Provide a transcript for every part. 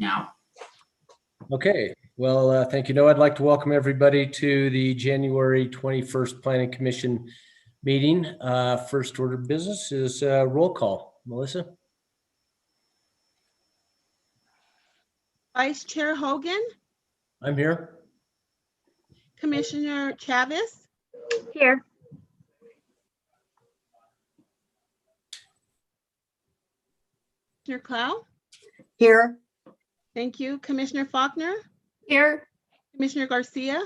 now. Okay, well, thank you. I'd like to welcome everybody to the January 21st Planning Commission meeting. First order of business is roll call. Melissa? Vice Chair Hogan, I'm here. Commissioner Chavez, Here. Commissioner Clow. Here. Thank you. Commissioner Faulkner, Here. Commissioner Garcia,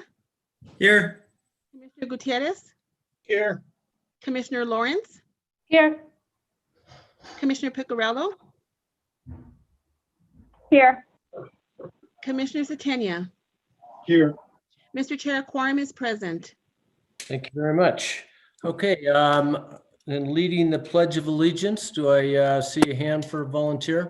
Here. Commissioner Gutierrez, Here. Commissioner Lawrence, Here. Commissioner Picarello, Here. Commissioner Zatania. Here. Mr. Chair, quorum is present. Thank you very much. Okay, then leading the Pledge of Allegiance, do I see a hand for a volunteer?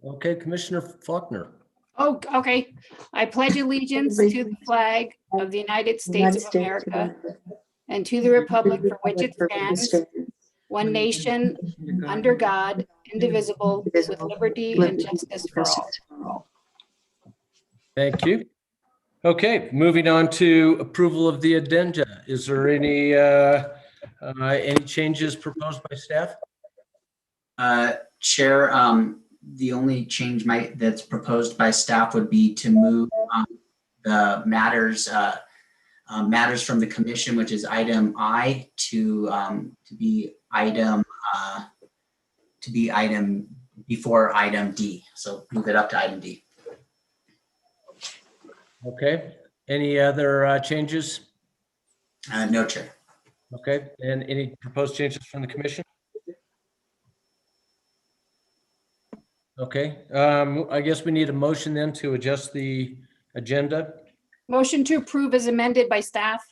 Okay, Commissioner Faulkner. Oh, okay. I pledge allegiance to the flag of the United States of America and to the republic for which it stands, one nation, under God, indivisible, with liberty and justice for all. Thank you. Okay, moving on to approval of the addenda. Is there any changes proposed by staff? Chair, the only change that's proposed by staff would be to move the matters from the commission, which is item I, to be item before item D. So move it up to item D. Okay, any other changes? No, Chair. Okay, and any proposed changes from the commission? Okay, I guess we need a motion then to adjust the agenda. Motion to approve as amended by staff.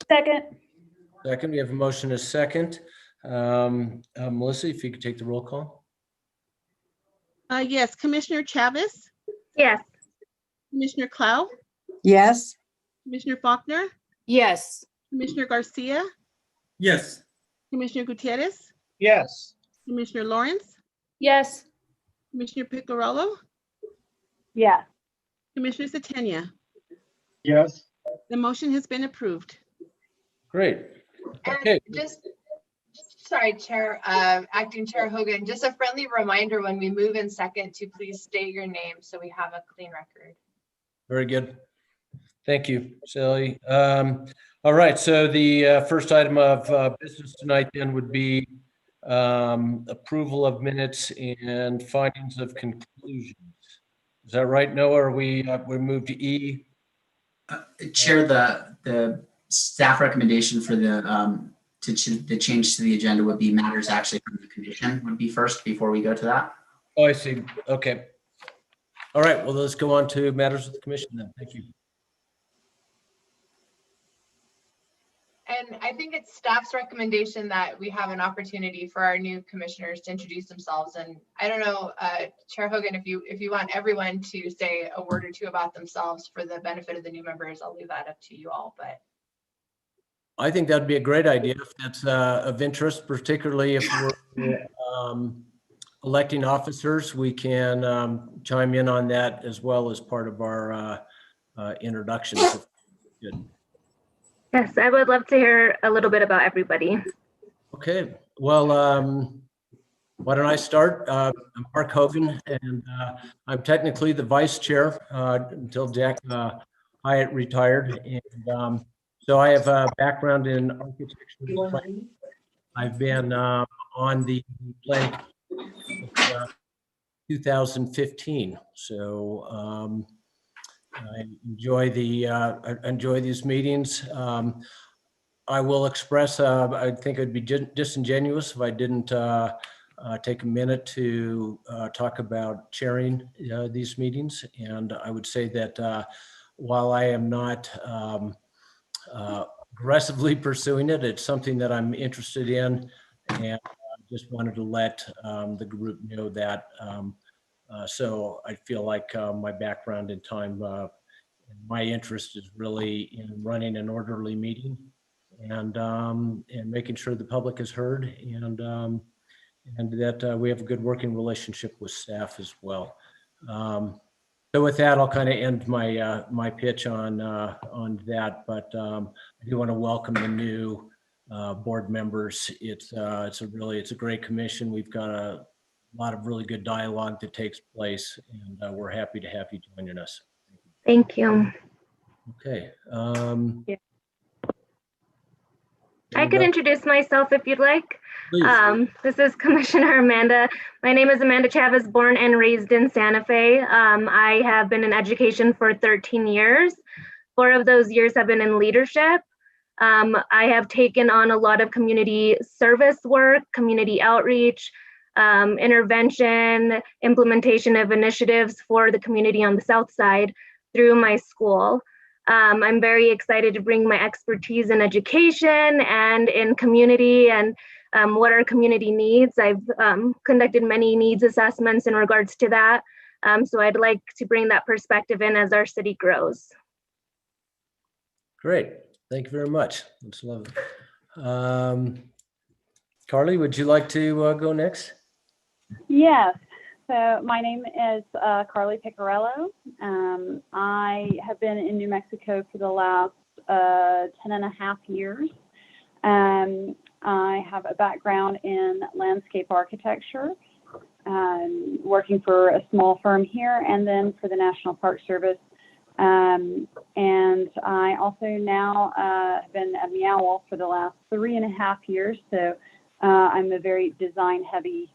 Second. Second, we have a motion, a second. Melissa, if you could take the roll call. Yes, Commissioner Chavez, Yes. Commissioner Clow, Yes. Commissioner Faulkner, Yes. Commissioner Garcia, Yes. Commissioner Gutierrez, Yes. Commissioner Lawrence, Yes. Commissioner Picarello, Yeah. Commissioner Zatania. Yes. The motion has been approved. Great. And Okay. sorry, Chair, Acting Chair Hogan, just a friendly reminder when we move in second to please state your name so we have a clean record. Very good. Thank you, Sally. All right, so the first item of business tonight then would be approval of minutes and findings of conclusions. Is that right, Noah? Or we moved to E? Chair, the staff recommendation for the change to the agenda would be matters actually from the commission would be first before we go to that. Oh, I see. Okay. All right, well, let's go on to matters of the commission then. Thank you. And I think it's staff's recommendation that we have an opportunity for our new commissioners to introduce themselves. And I don't know, Chair Hogan, if you want everyone to say a word or two about themselves for the benefit of the new members, I'll leave that up to you all. But I think that'd be a great idea if that's of interest, particularly if we're electing officers. We can chime in on that as well as part of our introductions. Good. Yes, I would love to hear a little bit about everybody. Okay, well, why don't I start? I'm Mark Hogan, and I'm technically the vice chair until Jack Hyatt retired. And so I have a background in architecture and planning. I've been on the planning since 2015. So I enjoy these meetings. I will express, I think it'd be disingenuous if I didn't take a minute to talk about chairing these meetings. And I would say that while I am not aggressively pursuing it, it's something that I'm interested in, and just wanted to let the group know that. So I feel like my background in time, my interest is really in running an orderly meeting. and making sure the public is heard, and that we have a good working relationship with staff as well. So with that, I'll kind of end my my pitch on that, but I do want to welcome the new board members. It's a great commission. We've got a lot of really good dialogue that takes place, and we're happy to have you joining us. Thank you. Okay. I could introduce myself if you'd like. Please. This is Commissioner Amanda. My name is Amanda Chavez, born and raised in Santa Fe. I have been in education for 13 years. 4 of those years have been in leadership. I have taken on a lot of community service work, community outreach, intervention, implementation of initiatives for the community on the South Side through my school. I'm very excited to bring my expertise in education and in community and what our community needs. I've conducted many needs assessments in regards to that. So I'd like to bring that perspective in as our city grows. Great. Thank you very much. That's lovely. Carly, would you like to go next? Yes. So my name is Carly Picarello. I have been in New Mexico for the last 10 and a half years. I have a background in landscape architecture, working for a small firm here and then for the National Park Service. And I also now have been at Meow for the last 3.5 years. So I'm a very design heavy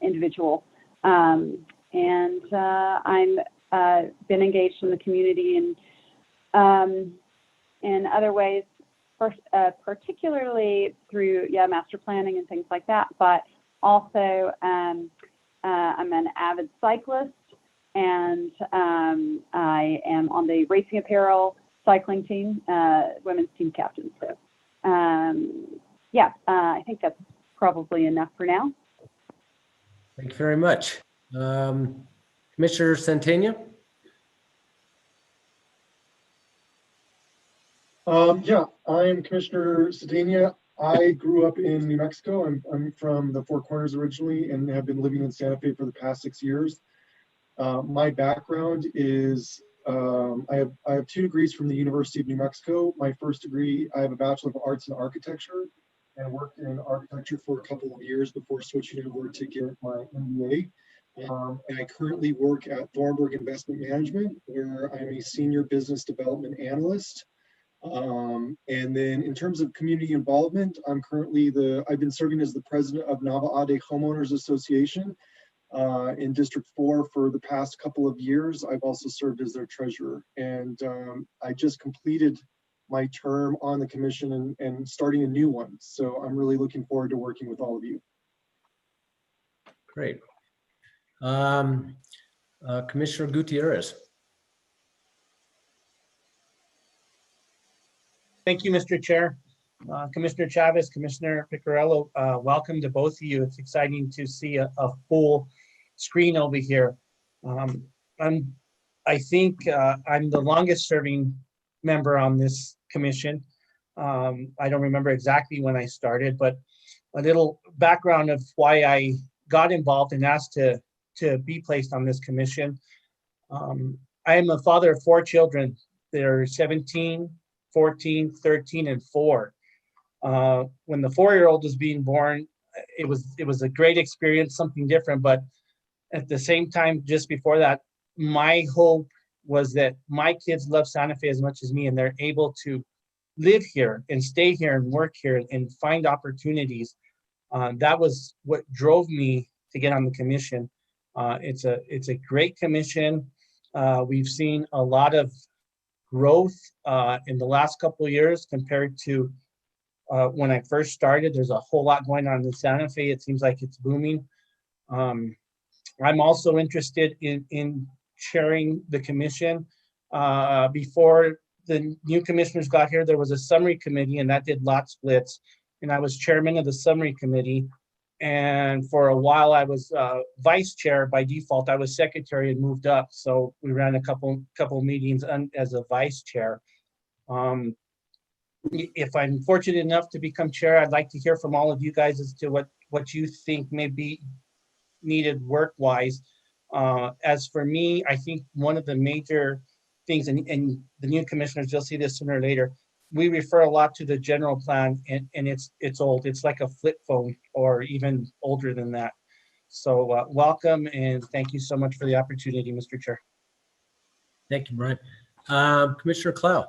individual. I'm been engaged in the community and in other ways, particularly through master planning and things like that. But also, I'm an avid cyclist, and I am on the racing apparel cycling team, women's team captain. So, I think that's probably enough for now. Thank you very much. Commissioner Centena? I'm Commissioner Cedena. I grew up in New Mexico. I'm from the Four Corners originally and have been living in Santa Fe for the past 6 years. My background is I have 2 degrees from the University of New Mexico. My first degree, I have a Bachelor of Arts in Architecture and worked in architecture for a couple of years before switching over to get my MBA. And I currently work at Thornburg Investment Management, where I'm a senior business development analyst. And then in terms of community involvement, I've been serving as the president of Nava Ade Homeowners Association in District 4 for the past couple of years. I've also served as their treasurer, and I just completed my term on the commission and starting a new one. So I'm really looking forward to working with all of you. Great. Commissioner Gutierrez. Thank you, Mr. Chair. Commissioner Chavez, Commissioner Picarello, welcome to both of you. It's exciting to see a full screen over here. I think I'm the longest serving member on this commission. I don't remember exactly when I started, but a little background of why I got involved and asked to be placed on this commission. I am a father of 4 children. They're 17, 14, 13, and 4. When the 4-year-old was being born, it was a great experience, something different. But at the same time, just before that, my hope was that my kids love Santa Fe as much as me, and they're able to live here and stay here and work here and find opportunities. That was what drove me to get on the commission. It's a great commission. We've seen a lot of growth in the last couple of years compared to when I first started. There's a whole lot going on in Santa Fe. It seems like it's booming. I'm also interested in chairing the commission. Before the new commissioners got here, there was a summary committee, and that did lot splits. And I was chairman of the summary committee. And for a while, I was vice chair by default. I was secretary and moved up. So we ran a couple meetings as a vice chair. if I'm fortunate enough to become chair, I'd like to hear from all of you guys as to what you think may be needed work-wise. As for me, I think one of the major things, and the new commissioners, you'll see this sooner or later, we refer a lot to the general plan, and it's old. It's like a flip phone or even older than that. So welcome, and thank you so much for the opportunity, Mr. Chair. Thank you, Brian. Commissioner Clow.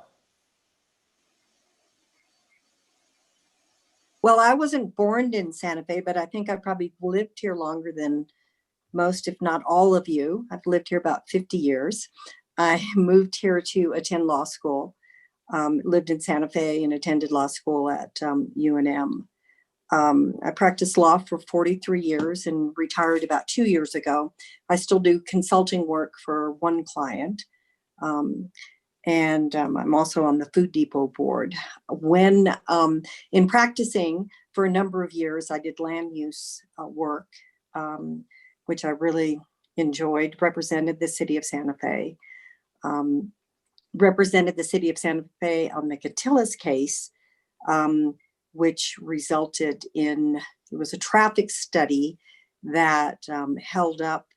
Well, I wasn't born in Santa Fe, but I think I probably lived here longer than most, if not all of you. I've lived here about 50 years. I moved here to attend law school, lived in Santa Fe and attended law school at UNM. I practiced law for 43 years and retired about 2 years ago. I still do consulting work for one client. And I'm also on the Food Depot board. When in practicing for a number of years, I did land use work, which I really enjoyed, represented the city of Santa Fe, represented the city of Santa Fe on the Gutierrez case, which resulted in, it was a traffic study that held up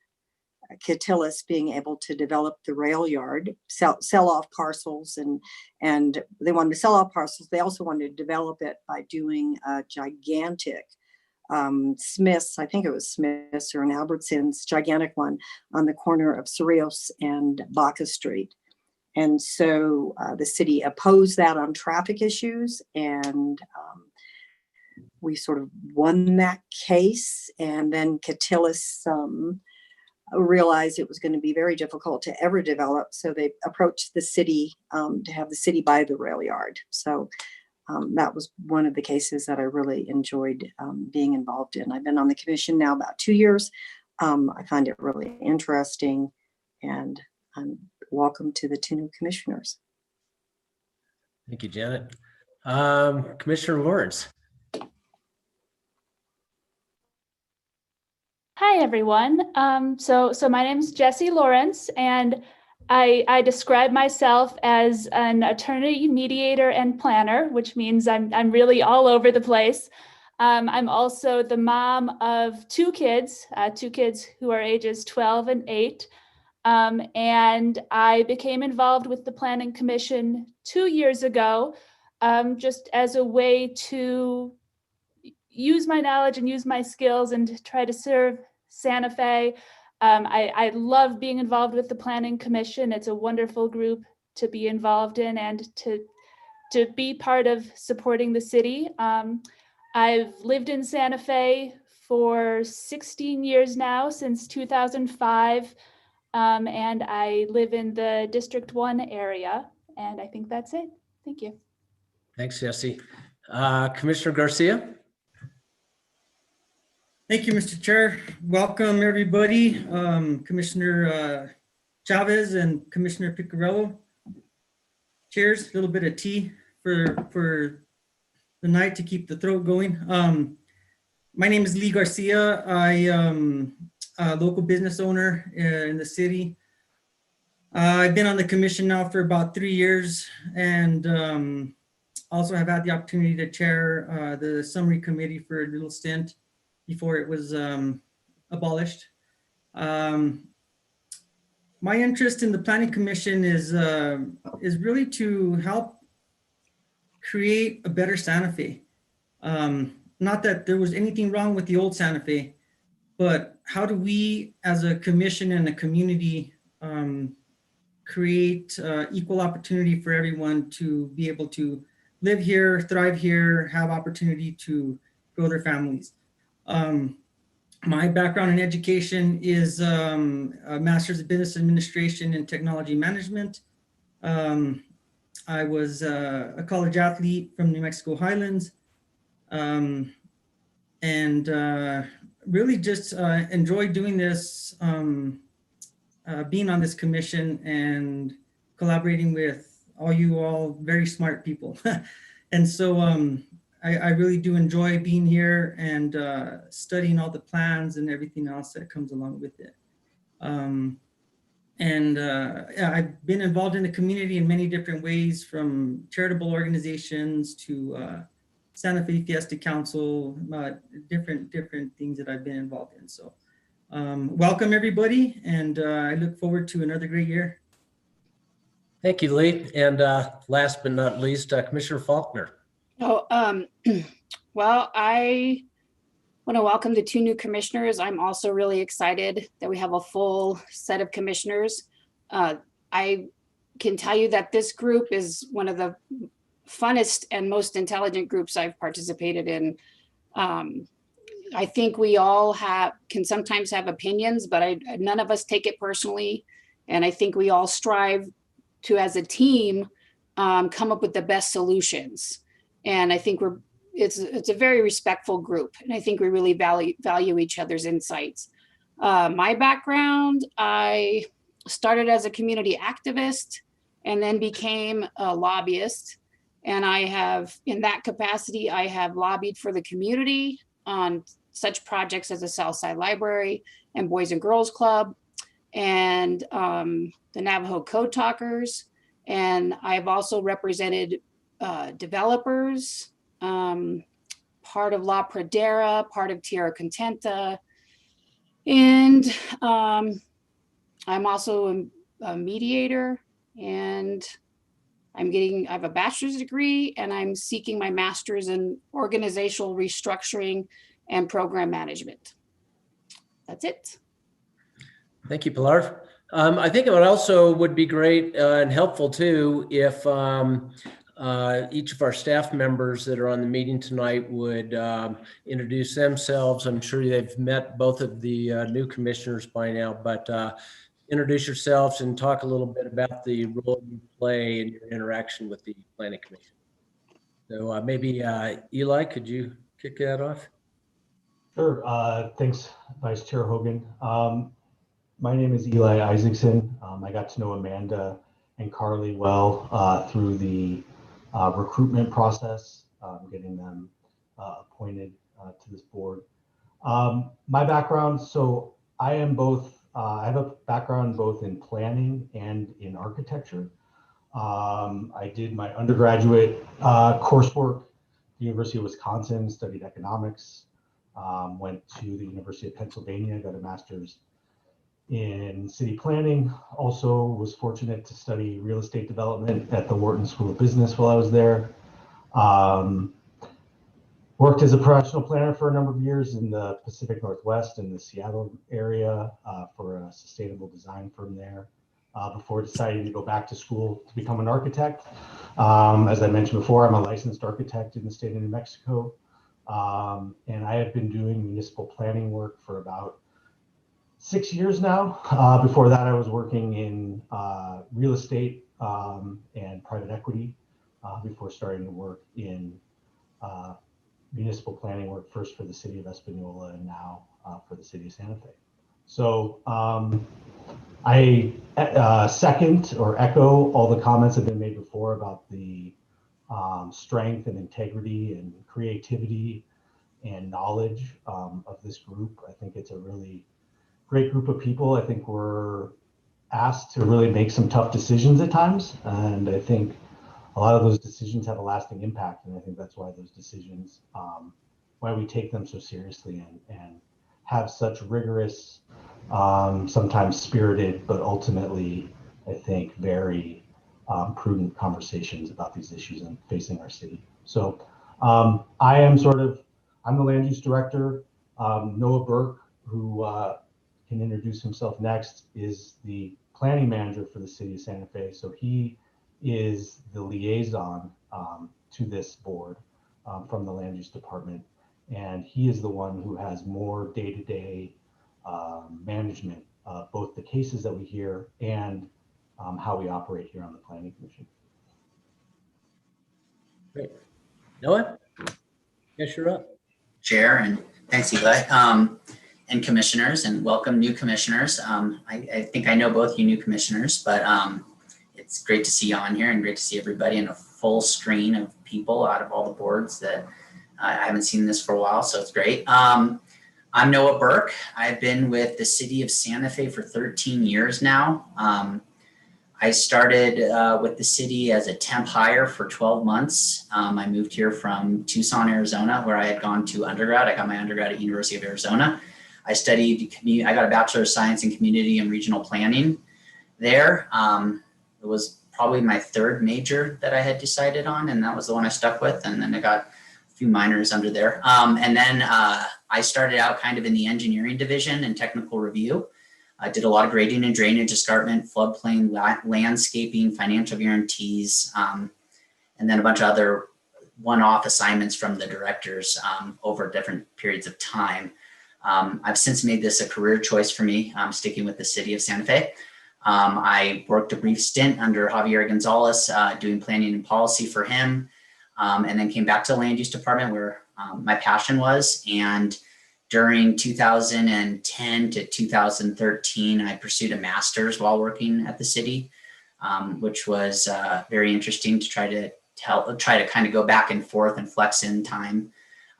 Gutierrez being able to develop the rail yard, sell off parcels, and they wanted to sell off parcels. They also wanted to develop it by doing a gigantic Smith's, I think it was Smith's or an Albertsons, gigantic one on the corner of Cerrillos and Baca Street. And so the city opposed that on traffic issues, and we sort of won that case. And then Gutierrez realized it was going to be very difficult to ever develop. So they approached the city to have the city buy the rail yard. So that was one of the cases that I really enjoyed being involved in. I've been on the commission now about 2 years. I find it really interesting, and I'm welcome to the 2 new commissioners. Thank you, Janet. Commissioner Lawrence. Hi, everyone. So my name is Jessie Lawrence, and I describe myself as an attorney, mediator, and planner, which means I'm really all over the place. I'm also the mom of 2 kids who are ages 12 and 8. And I became involved with the Planning Commission 2 years ago, just as a way to use my knowledge and use my skills and try to serve Santa Fe. I love being involved with the Planning Commission. It's a wonderful group to be involved in and to be part of supporting the city. I've lived in Santa Fe for 16 years now, since 2005. And I live in the District 1 area, and I think that's it. Thank you. Thanks, Jesse. Commissioner Garcia. Thank you, Mr. Chair. Welcome, everybody. Commissioner Chavez and Commissioner Picarello. Cheers, a little bit of tea for the night to keep the throat going. My name is Lee Garcia. I am a local business owner in the city. I've been on the commission now for about 3 years, and also have had the opportunity to chair the summary committee for a little stint before it was abolished. My interest in the Planning Commission is really to help create a better Santa Fe. Not that there was anything wrong with the old Santa Fe, but how do we as a commission and a community create equal opportunity for everyone to be able to live here, thrive here, have opportunity to grow their families. My background in education is a master's of business administration and technology management. I was a college athlete from New Mexico Highlands, and really just enjoy doing this, being on this commission and collaborating with all very smart people. And so I really do enjoy being here and studying all the plans and everything else that comes along with it. yeah, I've been involved in the community in many different ways, from charitable organizations to Santa Fe Fiesta Council, different things that I've been involved in. So welcome everybody, and I look forward to another great year. Thank you, Lee. And last but not least, Commissioner Faulkner. Oh, well, I want to welcome the 2 new commissioners. I'm also really excited that we have a full set of commissioners. I can tell you that this group is one of the funnest and most intelligent groups I've participated in. I think we all can sometimes have opinions, but none of us take it personally. And I think we all strive to, as a team, come up with the best solutions. And I think it's a very respectful group. And I think we really value each other's insights. My background, I started as a community activist and then became a lobbyist. And in that capacity, I have lobbied for the community on such projects as the Southside Library and Boys and Girls Club and the Navajo Code Talkers. And I've also represented developers, part of La Pradera, part of Tierra Contenta. And I'm also a mediator, and I have a bachelor's degree, and I'm seeking my master's in organizational restructuring and program management. That's it. Thank you, Pilar. I think it would be great and helpful too if each of our staff members that are on the meeting tonight would introduce themselves. I'm sure they've met both of the new commissioners by now, but introduce yourselves and talk a little bit about the role you play in your interaction with the Planning Commission. So maybe Eli, could you kick that off? Sure. Thanks, Vice Chair Hogan. My name is Eli Isaacson. I got to know Amanda and Carly well through the recruitment process, getting them appointed to this board. My background, so I am both, I have a background both in planning and in architecture. I did my undergraduate coursework at the University of Wisconsin, studied economics, went to the University of Pennsylvania, got a master's in city planning. Also was fortunate to study real estate development at the Wharton School of Business while I was there. Worked as a professional planner for a number of years in the Pacific Northwest and the Seattle area for a sustainable design firm there before deciding to go back to school to become an architect. As I mentioned before, I'm a licensed architect in the state of New Mexico. And I have been doing municipal planning work for about 6 years now. Before that, I was working in real estate and private equity before starting to work in municipal planning work, first for the city of Espanola and now for the city of Santa Fe. So I second or echo all the comments that have been made before about the strength and integrity and creativity and knowledge of this group. I think it's a really great group of people. I think we're asked to really make some tough decisions at times. And I think a lot of those decisions have a lasting impact. And I think that's why those decisions, why we take them so seriously and have such rigorous, sometimes spirited, but ultimately, I think, very prudent conversations about these issues and facing our city. So I'm the land use director. Noah Burke, who can introduce himself next, is the planning manager for the city of Santa Fe. So he is the liaison to this board from the land use department. And he is the one who has more day-to-day management of both the cases that we hear and how we operate here on the Planning Commission. Great. Noah? Yes, you're up. Chair, and thanks, Eli, and commissioners, and welcome new commissioners. I think I know both you new commissioners, but it's great to see you on here and great to see everybody in a full screen of people out of all the boards that I haven't seen this for a while, so it's great. I'm Noah Burke. I've been with the city of Santa Fe for 13 years now. I started with the city as a temp hire for 12 months. I moved here from Tucson, Arizona, where I had gone to undergrad. I got my undergrad at University of Arizona. I got a Bachelor of Science in Community and Regional Planning there. It was probably my third major that I had decided on, and that was the one I stuck with. And then I got a few minors under there. And then I started out kind of in the engineering division and technical review. I did a lot of grading and drainage, escarpment, floodplain, landscaping, financial guarantees, and then a bunch of other one-off assignments from the directors over different periods of time. I've since made this a career choice for me, sticking with the city of Santa Fe. I worked a brief stint under Javier Gonzalez doing planning and policy for him, and then came back to the land use department where my passion was. And during 2010 to 2013, I pursued a master's while working at the city, which was very interesting to try to kind of go back and forth and flex in time.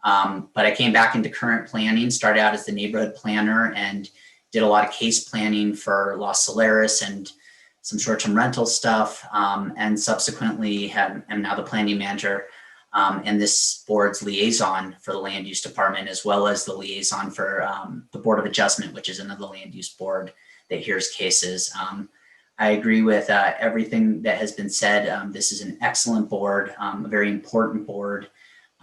But I came back into current planning, started out as the neighborhood planner and did a lot of case planning for Los Solares and some short-term rental stuff, and subsequently am now the planning manager and this board's liaison for the land use department, as well as the liaison for the Board of Adjustment, which is another land use board that hears cases. I agree with everything that has been said. This is an excellent board, a very important board,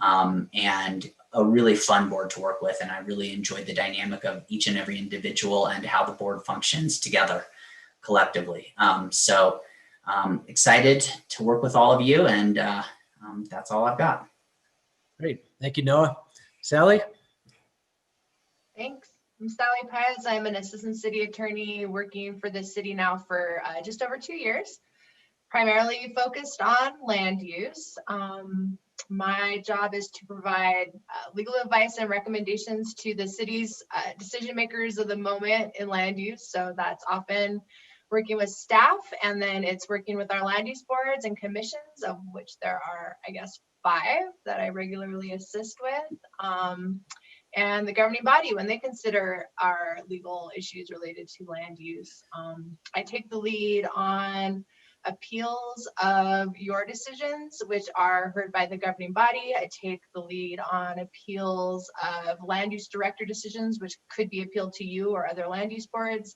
and a really fun board to work with. And I really enjoyed the dynamic of each and every individual and how the board functions together collectively. So excited to work with all of you, and that's all I've got. Great. Thank you, Noah. Sally? Thanks. I'm Sally Perez. I'm an assistant city attorney working for the city now for just over 2 years, primarily focused on land use. My job is to provide legal advice and recommendations to the city's decision makers of the moment in land use. So that's often working with staff, and then it's working with our land use boards and commissions, of which there are, I guess, 5 that I regularly assist with, and the governing body when they consider our legal issues related to land use. I take the lead on appeals of your decisions, which are heard by the governing body. I take the lead on appeals of land use director decisions, which could be appealed to you or other land use boards.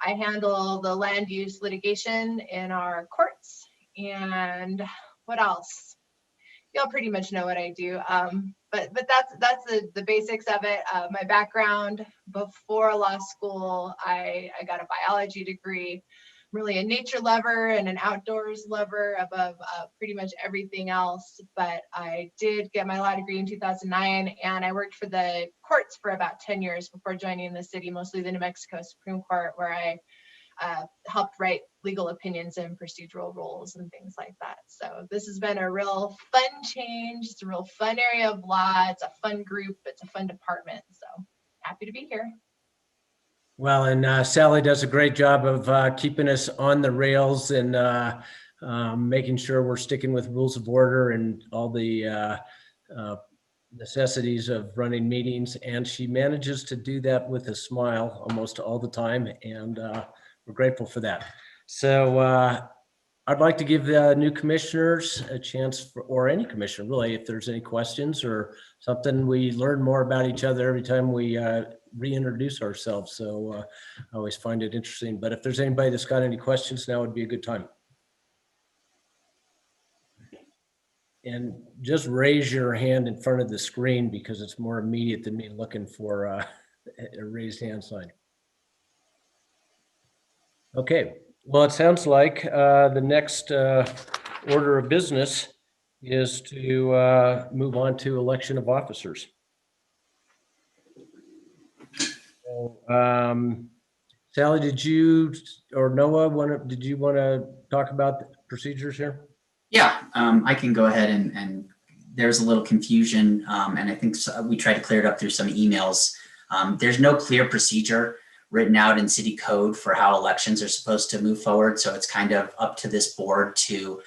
I handle the land use litigation in our courts. And what else? Y'all pretty much know what I do. But that's the basics of it. My background before law school, I got a biology degree. I'm really a nature lover and an outdoors lover above pretty much everything else. But I did get my law degree in 2009, and I worked for the courts for about 10 years before joining the city, mostly the New Mexico Supreme Court, where I helped write legal opinions and procedural rules and things like that. So this has been a real fun change. It's a real fun area of law. It's a fun group. It's a fun department. So happy to be here. Well, and Sally does a great job of keeping us on the rails and making sure we're sticking with rules of order and all the necessities of running meetings. And she manages to do that with a smile almost all the time. And we're grateful for that. So I'd like to give the new commissioners a chance, or any commissioner really, if there's any questions or something. We learn more about each other every time we reintroduce ourselves. So I always find it interesting. But if there's anybody that's got any questions, now would be a good time. And just raise your hand in front of the screen because it's more immediate than me looking for a raised hand sign. Okay, well, it sounds like the next order of business is to move on to election of officers. So, Sally, did you or Noah did you want to talk about the procedures here? Yeah, I can go ahead and there's a little confusion, and I think we tried to clear it up through some emails. There's no clear procedure written out in city code for how elections are supposed to move forward. So it's kind of up to this board to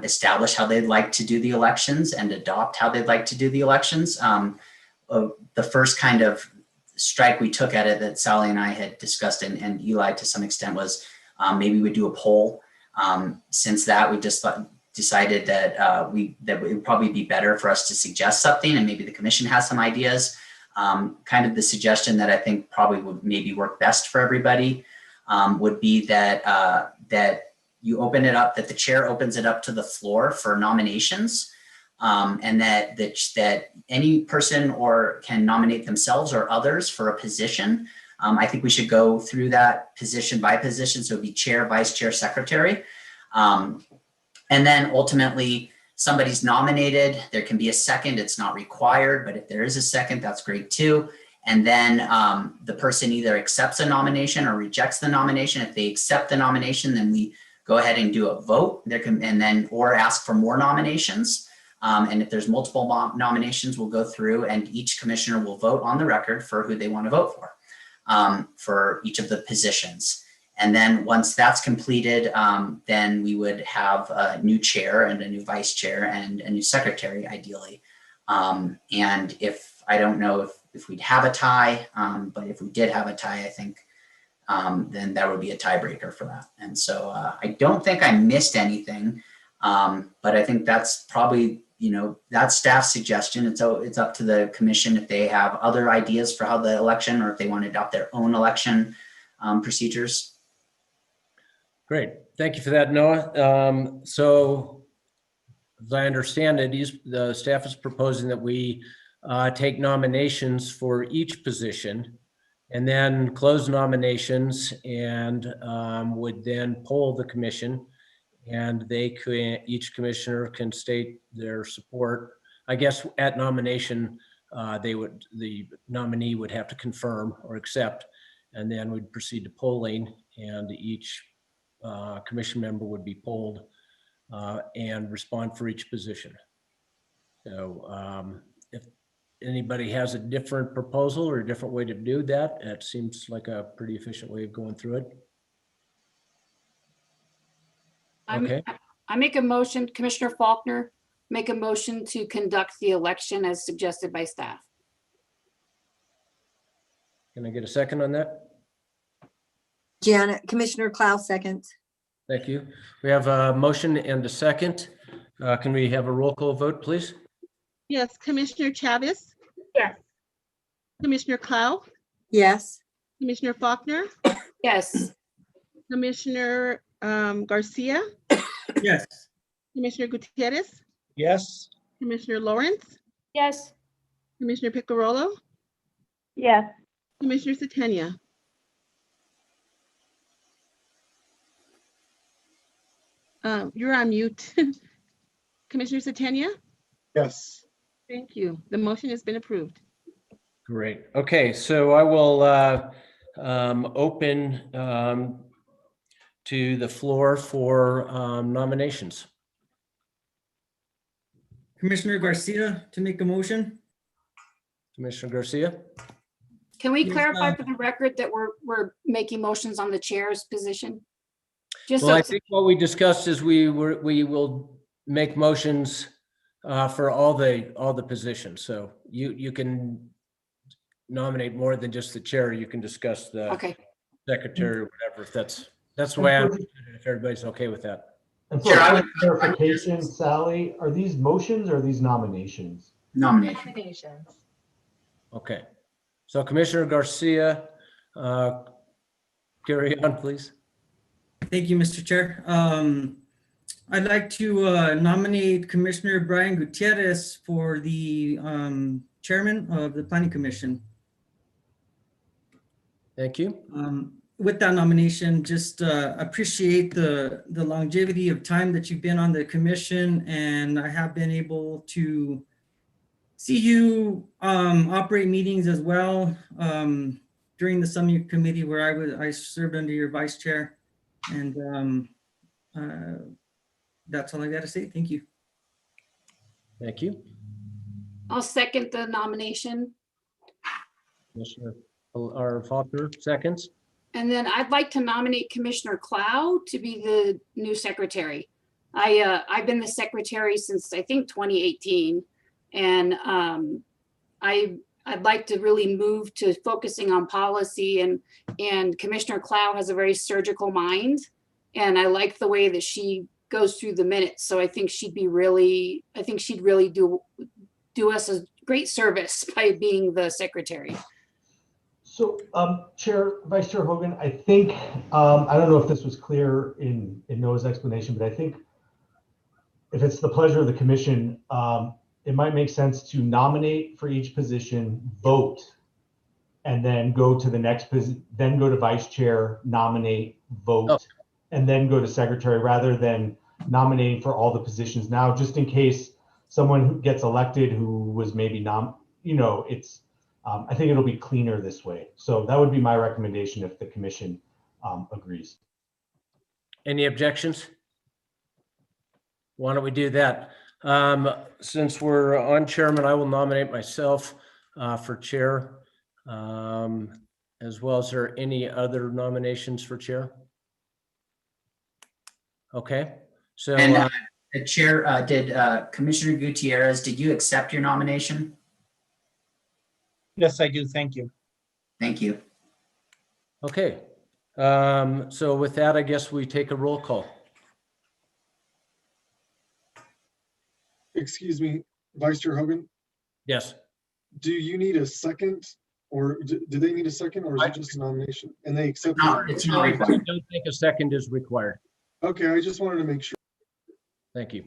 establish how they'd like to do the elections and adopt how they'd like to do the elections. The first kind of strike we took at it that Sally and I had discussed and Eli to some extent was maybe we do a poll. Since that, we just decided that that it would probably be better for us to suggest something, and maybe the commission has some ideas. Kind of the suggestion that I think probably would maybe work best for everybody would be that that you open it up, that the chair opens it up to the floor for nominations, and that any person can nominate themselves or others for a position. I think we should go through that position by position. So it'd be chair, vice chair, secretary. And then ultimately somebody's nominated. There can be a second. It's not required, but if there is a second, that's great too. And then the person either accepts a nomination or rejects the nomination. If they accept the nomination, then we go ahead and do a vote. Or ask for more nominations. And if there's multiple nominations, we'll go through and each commissioner will vote on the record for who they want to vote for each of the positions. And then once that's completed, then we would have a new chair and a new vice chair and a new secretary, ideally. And if I don't know if we'd have a tie, but if we did have a tie, I think then that would be a tiebreaker for that. And so I don't think I missed anything, but I think that's probably, that's staff's suggestion. And so it's up to the commission if they have other ideas for how the election, or if they want to adopt their own election procedures. Great. Thank you for that, Noah. So as I understand it, the staff is proposing that we take nominations for each position and then close nominations and would then poll the commission, and each commissioner can state their support. I guess at nomination, the nominee would have to confirm or accept, and then we'd proceed to polling, and each commission member would be polled and respond for each position. So if anybody has a different proposal or a different way to do that, it seems like a pretty efficient way of going through it. Okay. I make a motion, Commissioner Faulkner, make a motion to conduct the election as suggested by staff. Can I get a second on that? Commissioner Klaus seconds. Thank you. We have a motion and a second. Can we have a roll call vote, please? Yes, Commissioner Chavez, Yes. Commissioner Clow, Yes. Commissioner Faulkner, Yes. Commissioner Garcia, Yes. Commissioner Gutierrez, Yes. Commissioner Lawrence, Yes. Commissioner Picarello, Yes. Commissioner Satania. You're on mute. Commissioner Satania? Yes. Thank you. The motion has been approved. Great. Okay, so I will open to the floor for nominations. Commissioner Garcia to make a motion. Commissioner Garcia? Can we Yes, clarify for the record that we're making motions on the chair's position? Just Well, I so, think what we discussed is we will make motions for all the positions. So you can nominate more than just the chair. You can discuss the okay. secretary or whatever. If that's the way I understood it, if everybody's okay with that. And for clarification, Sally, are these motions or are these nominations? Nominations. Okay. So Commissioner Garcia, carry on, please. Thank you, Mr. Chair. I'd like to nominate Commissioner Brian Gutierrez for the chairman of the Planning Commission. Thank you. With that nomination, just appreciate the longevity of time that you've been on the commission, and I have been able to see you operate meetings as well during the summit committee where I served under your vice chair, and that's all I got to say. Thank you. Thank you. I'll second the nomination. Commissioner Faulkner, seconds. And then I'd like to nominate Commissioner Clow to be the new secretary. I've been the secretary since I think 2018. And I I'd like to really move to focusing on policy, and Commissioner Clow has a very surgical mind. And I like the way that she goes through the minutes. So I think she'd really do us a great service by being the secretary. So, Vice Chair Hogan, I think, I don't know if this was clear in Noah's explanation, but I think if it's the pleasure of the commission, it might make sense to nominate for each position, vote, and then go to the next position, then go to vice chair, nominate, vote, and then go to secretary, rather than nominating for all the positions now, just in case someone who gets elected who was maybe it's, I think it'll be cleaner this way. So that would be my recommendation if the commission agrees. Any objections? Why don't we do that? Since we're on chairman, I will nominate myself for chair. As well as there any other nominations for chair? Okay, so. And the chair, did Commissioner Gutierrez, did you accept your nomination? Yes, I do. Thank you. Thank you. Okay, so with that, I guess we take a roll call. Excuse me, Vice Chair Hogan, Yes. do you need a second, or do they need a second, or is it just a nomination? And they accept? No, it's not I required. don't think a second is required. Okay, I just wanted to make sure. Thank you.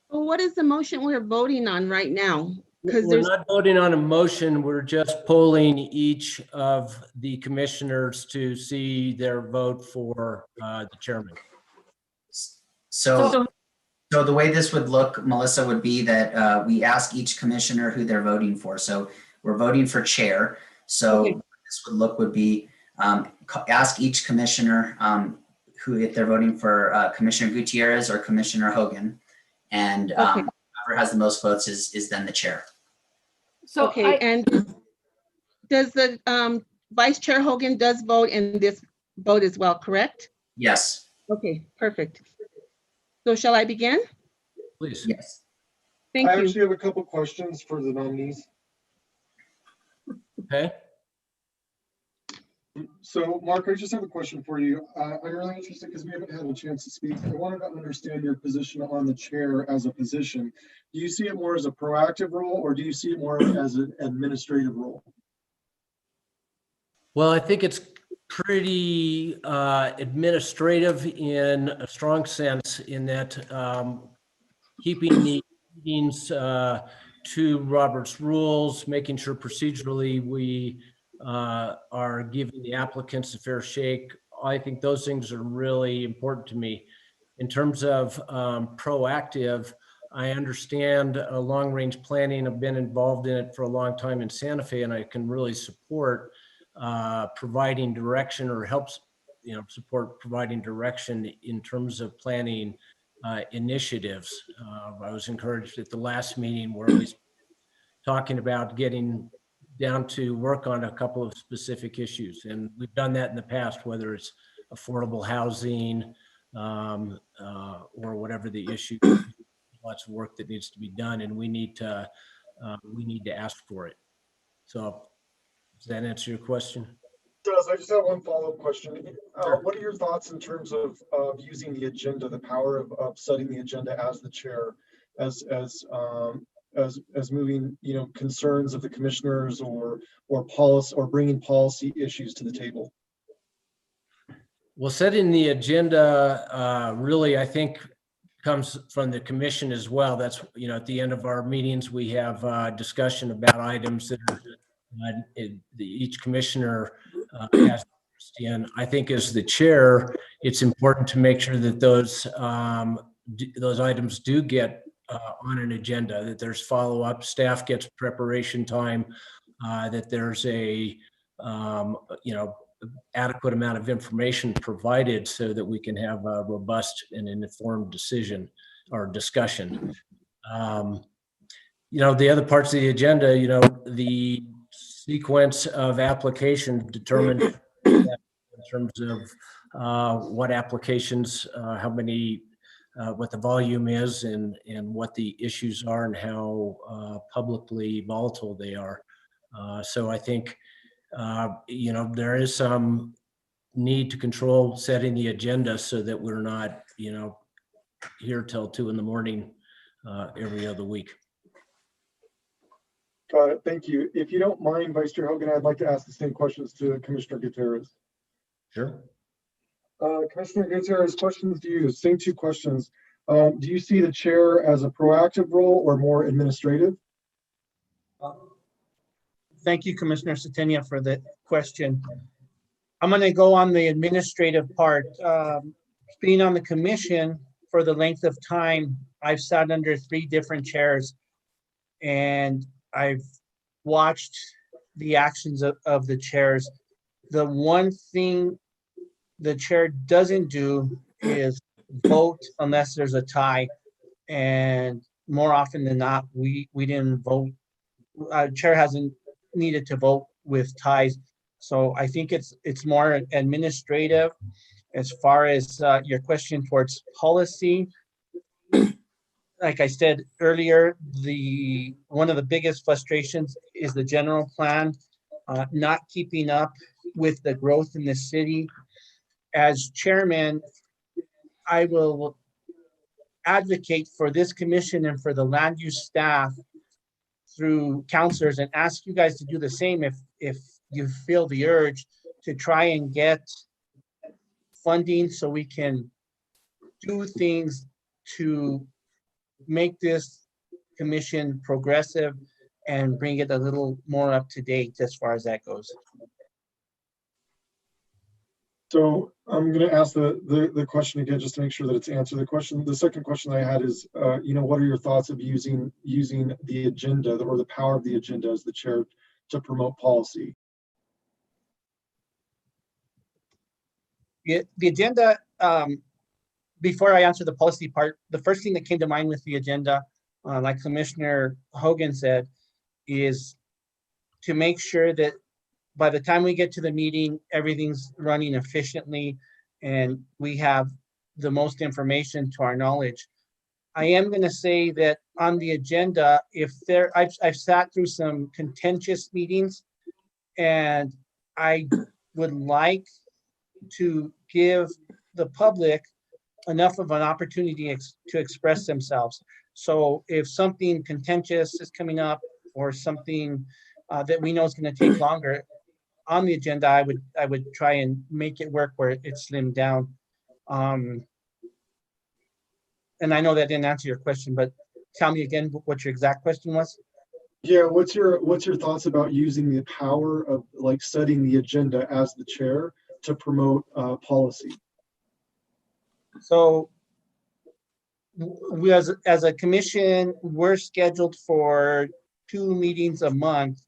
Well, what is the motion we're voting on right now? Because We're there's, not voting on a motion. We're just polling each of the commissioners to see their vote for the chairman. So the way this would look, Melissa, would be that we ask each commissioner who they're voting for. So we're voting for chair. So Okay. what this would be ask each commissioner who, if they're voting for Commissioner Gutierrez or Commissioner Hogan, and whoever has the most votes is then the chair. So okay, and does the Vice Chair Hogan does vote in this vote as well, correct? Yes. Okay, perfect. So shall I begin? Please. Yes. Thank I you. actually have a couple questions for the nominees. Okay. So, Mark, I just have a question for you. I'm really interested because we haven't had a chance to speak. I wanted to understand your position on the chair as a position. Do you see it more as a proactive role, or do you see it more as an administrative role? Well, I think it's pretty administrative in a strong sense, in that keeping the meetings to Robert's rules, making sure procedurally we are giving the applicants a fair shake. I think those things are really important to me. In terms of proactive, I understand long-range planning. I've been involved in it for a long time in Santa Fe, and I can really support providing direction, or helps, support providing direction in terms of planning initiatives. I was encouraged at the last meeting where we talking about getting down to work on a couple of specific issues. And we've done that in the past, whether it's affordable housing or whatever the issue. Lots of work that needs to be done, and we need to ask for it. So does that answer your question? It does. I just have one follow-up question. What are your thoughts in terms of using the agenda, the power of setting the agenda as the chair, as moving, concerns of the commissioners or policy, or bringing policy issues to the table? Well, setting the agenda really, I think, comes from the commission as well. That's, at the end of our meetings, we have discussion about items that are each commissioner has interest in. I think as the chair, it's important to make sure that those items do get on an agenda, that there's follow-up, staff gets preparation time, that there's a adequate amount of information provided so that we can have a robust and informed decision or discussion. The other parts of the agenda, the sequence of applications determined in terms of what applications, how many what the volume is and what the issues are and how publicly volatile they are. So I think, there is some need to control setting the agenda so that we're not, here till 2 a.m. Every other week. Got it. Thank you. If you don't mind, Vice Chair Hogan, I'd like to ask the same questions to Commissioner Gutierrez. Sure. Commissioner Gutierrez, questions to you. Same two questions. Do you see the chair as a proactive role or more administrative? Thank you, Commissioner Satenia, for the question. I'm going to go on the administrative part. Being on the commission for the length of time, I've sat under 3 different chairs, and I've watched the actions of the chairs. The one thing the chair doesn't do is vote unless there's a tie, and more often than not, we didn't vote. Chair hasn't needed to vote with ties, so I think it's more administrative. As far as your question towards policy, like I said earlier, one of the biggest frustrations is the general plan not keeping up with the growth in the city. As chairman, I will advocate for this commission and for the land use staff through counselors and ask you guys to do the same if you feel the urge to try and get funding so we can do things to make this commission progressive and bring it a little more up to date as far as that goes. So I'm going to ask the question again, just to make sure that it's answered. The second question I had is, what are your thoughts of using the agenda or the power of the agenda as the chair to promote policy? The agenda, before I answer the policy part, the first thing that came to mind with the agenda, like Commissioner Hogan said, is to make sure that by the time we get to the meeting, everything's running efficiently and we have the most information to our knowledge. I am going to say that on the agenda, I've sat through some contentious meetings, and I would like to give the public enough of an opportunity to express themselves. So if something contentious is coming up or something that we know is going to take longer on the agenda, I would try and make it work where it's slimmed down. And I know that didn't answer your question, but tell me again what your exact question was. Yeah, what's your thoughts about using the power of like setting the agenda as the chair to promote policy? So we as a commission, we're scheduled for 2 meetings a month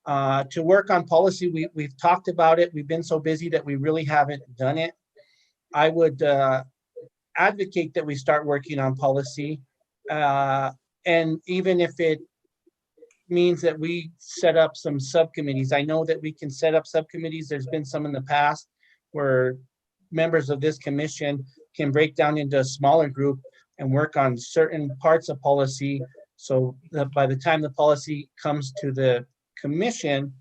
to work on policy. We've talked about it. We've been so busy that we really haven't done it. I would advocate that we start working on policy. And even if it means that we set up some subcommittees, I know that we can set up subcommittees. There's been some in the past where members of this commission can break down into a smaller group and work on certain parts of policy, so that by the time the policy comes to the commission,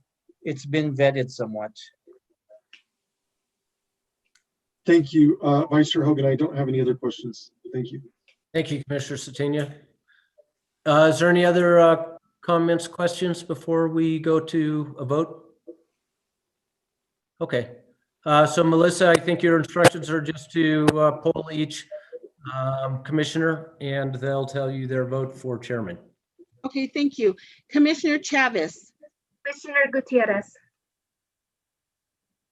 it's been vetted somewhat. Thank you, Vice Chair Hogan. I don't have any other questions. Thank you. Thank you, Commissioner Satenia. Is there any other comments, questions before we go to a vote? Okay. So Melissa, I think your instructions are just to poll each commissioner, and they'll tell you their vote for chairman. Okay, thank you. Commissioner Chavez. Commissioner Gutierrez.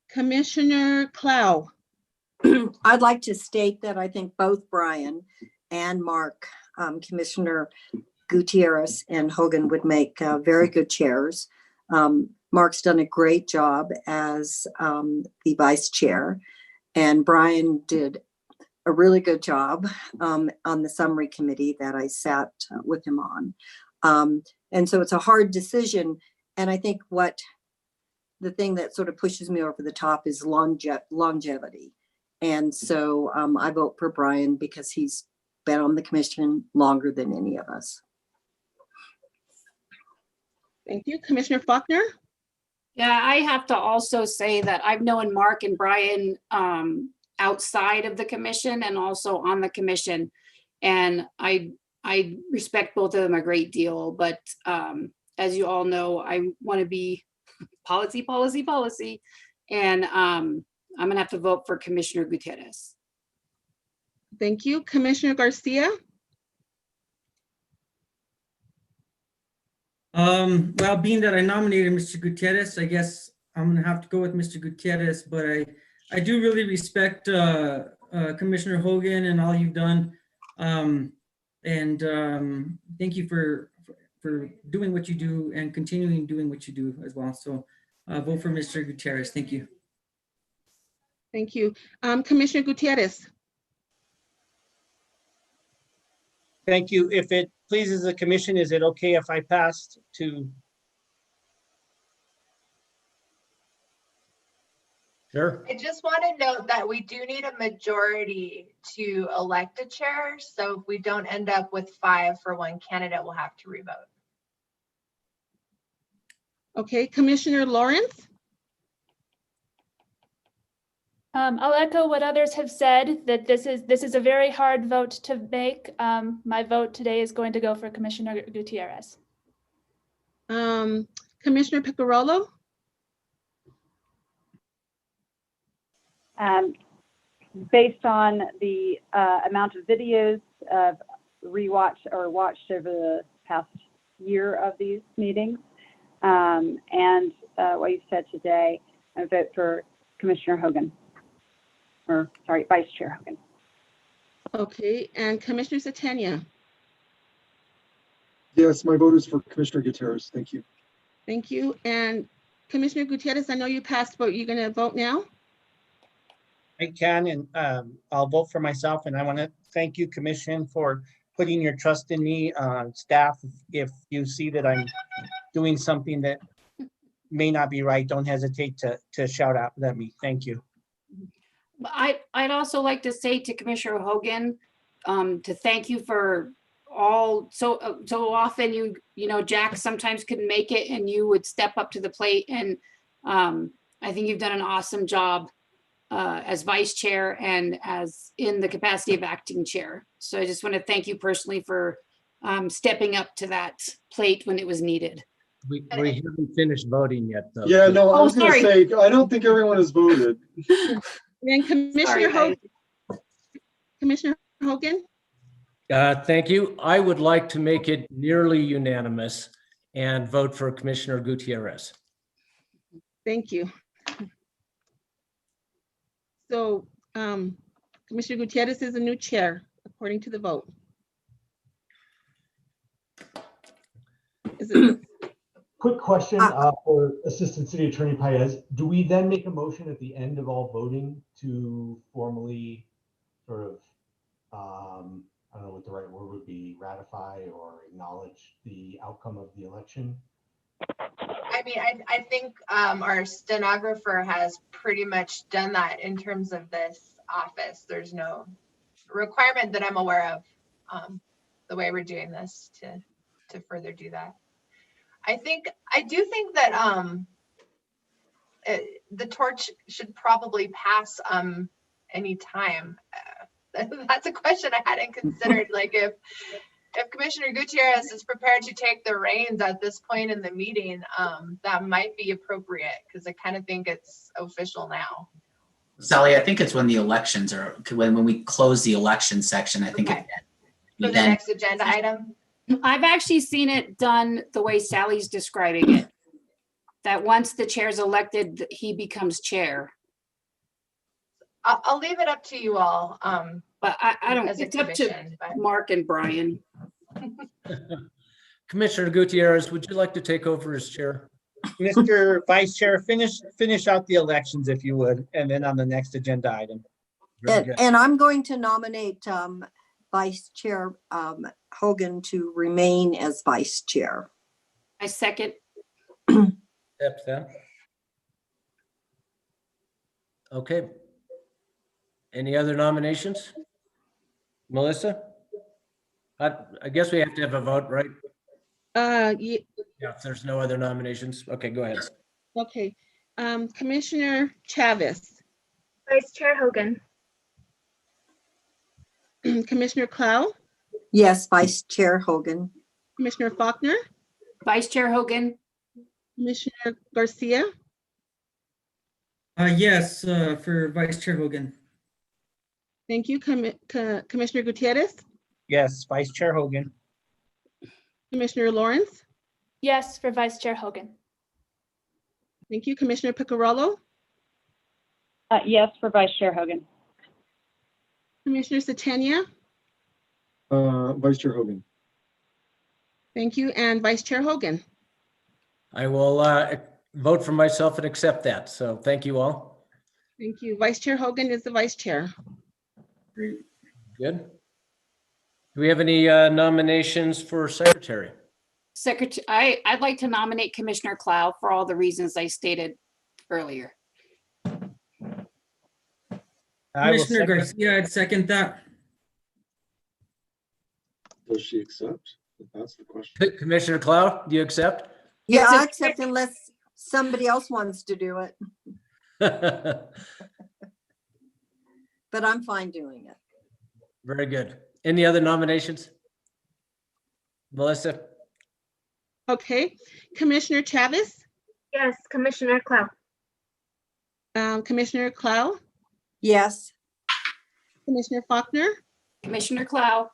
Commissioner Clow. I'd like to state that I think both Brian and Mark, Commissioner Gutierrez and Hogan would make very good chairs. Mark's done a great job as the vice chair, and Brian did a really good job on the summary committee that I sat with him on. And so it's a hard decision. And I think the thing that sort of pushes me over the top is longevity. And so I vote for Brian because he's been on the commission longer than any of us. Thank you. Commissioner Faulkner? Yeah, I have to also say that I've known Mark and Brian outside of the commission and also on the commission. And I respect both of them a great deal, but as you all know, I want to be policy. And I'm gonna have to vote for Commissioner Gutierrez. Thank you. Commissioner Garcia? Well, being that I nominated Mr. Gutierrez, I guess I'm gonna have to go with Mr. Gutierrez, but I do really respect Commissioner Hogan and all you've done. Thank you for doing what you do and continuing doing what you do as well. So vote for Mr. Gutierrez. Thank you. Thank you. Commissioner Gutierrez? Thank you. If it pleases the commission, is it okay if I pass to? Sure. I just want to note that we do need a majority to elect a chair. So if we don't end up with 5 for one candidate, we'll have to revote. Okay, Commissioner Lawrence? I'll echo what others have said, that this is a very hard vote to make. My vote today is going to go for Commissioner Gutierrez. Commissioner Picarello? Based on the amount of videos of watched over the past year of these meetings, and what you've said today, I vote for Commissioner Hogan. Or sorry, Vice Chair Hogan. Okay, and Commissioner Satania? Yes, my vote is for Commissioner Gutierrez. Thank you. Thank you. And Commissioner Gutierrez, I know you passed, but you're gonna vote now? I can, and I'll vote for myself, and I want to thank you, Commission, for putting your trust in me. Staff, if you see that I'm doing something that may not be right, don't hesitate to shout out at me. Thank you. I'd also like to say to Commissioner Hogan, to thank you for all, so often you know, Jack sometimes couldn't make it and you would step up to the plate, and I think you've done an awesome job as vice chair and as in the capacity of acting chair. So I just want to thank you personally for stepping up to that plate when it was needed. We haven't finished voting yet, though. Yeah, no, I Oh, was going to sorry. say, I don't think everyone has voted. And Commissioner Sorry, Hogan? Commissioner Hogan? Thank you. I would like to make it nearly unanimous and vote for Commissioner Gutierrez. Thank you. So Commissioner Gutierrez is the new chair, according to the vote. Is it? Quick question for Assistant City Attorney Perez. Do we then make a motion at the end of all voting to formally sort of, I don't know what the right word would be, ratify or acknowledge the outcome of the election? I mean, I think our stenographer has pretty much done that in terms of this office. There's no requirement that I'm aware of the way we're doing this to further do that. I do think that the torch should probably pass any time. That's a question I hadn't considered. Like if Commissioner Gutierrez is prepared to take the reins at this point in the meeting, that might be appropriate, because I kind of think it's official now. Sally, I think it's when the elections are, when we close the election section, I think Okay. it For the next agenda item. I've actually seen it done the way Sally's describing it. That once the chair's elected, he becomes chair. I'll leave it up to you all. But I don't, as a it's up to commission, but- Mark and Brian. Commissioner Gutierrez, would you like to take over as chair? Mr. Vice Chair, finish out the elections if you would, and then on the next agenda item. Very good. And I'm going to nominate Vice Chair Hogan to remain as Vice Chair. I second. Accept that. Okay. Any other nominations? Melissa? I guess we have to have a vote, right? Ye- Yeah, if there's no other nominations. Okay, go ahead. Okay, Commissioner Chavez, Vice Chair Hogan. Commissioner Clow, Yes, Vice Chair Hogan. Commissioner Faulkner, Vice Chair Hogan, Commissioner Garcia, Yes, for Vice Chair Hogan. thank you, Commissioner Gutierrez, Yes, Vice Chair Hogan. Commissioner Lawrence, Yes, for Vice Chair Hogan. thank you, Commissioner Picarello, Yes, for Vice Chair Hogan. Commissioner Satania, Vice Chair Hogan. thank you, and Vice Chair Hogan. I will vote for myself and accept that. So thank you all. Thank you. Vice Chair Hogan is the vice chair. Good. Do we have any nominations for secretary? Secretary, I'd like to nominate Commissioner Clow for all the reasons I stated earlier. I will Commissioner second. Garcia, I'd second that. Does she accept? That's the question. Commissioner Clow, do you accept? Yeah, It's a- I accept unless somebody else wants to do it, but I'm fine doing it. Very good. Any other nominations? Melissa? Okay, Commissioner Chavez, Yes, Commissioner Clow. Commissioner Clow, Yes, Commissioner Faulkner, Commissioner Clow,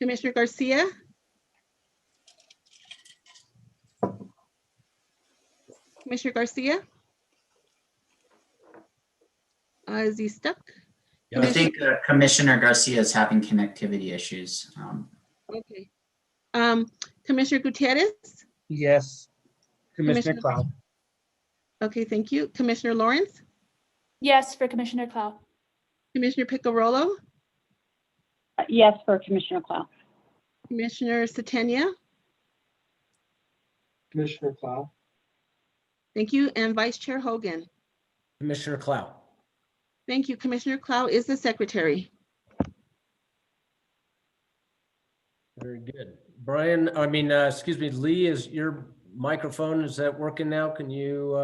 Commissioner Garcia, Commissioner Garcia. Is he stuck? I think Commissioner Garcia is having connectivity issues. Okay. Commissioner Gutierrez? Yes, Commissioner Commissioner- Clow. Okay, thank you. Commissioner Lawrence? Yes, for Commissioner Clow. Commissioner Picarello? Yes, for Commissioner Clow. Commissioner Satania? Commissioner Clow. Thank you. And Vice Chair Hogan? Commissioner Clow. Thank you. Commissioner Clow is the secretary. Very good. Brian, excuse me, Lee, is your microphone, is that working now? Can you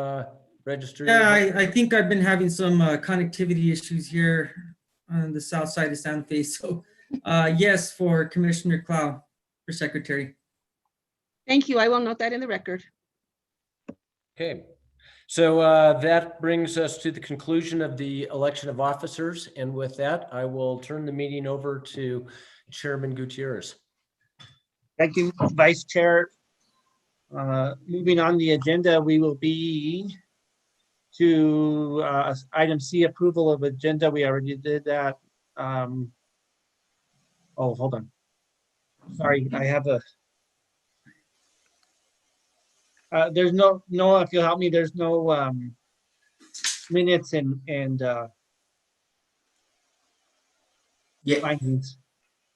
register? your- Yeah, I think I've been having some connectivity issues here on the south side of Santa Fe. So yes, for Commissioner Clow, for secretary. Thank you. I will note that in the record. Okay, so that brings us to the conclusion of the election of officers. And with that, I will turn the meeting over to Chairman Gutierrez. Thank you, Vice Chair. Moving on the agenda, we will be to item C, approval of agenda. We already did that. Oh, hold on. Sorry, I have a. There's no, Noah, if you'll help me, there's no minutes and Yeah, findings.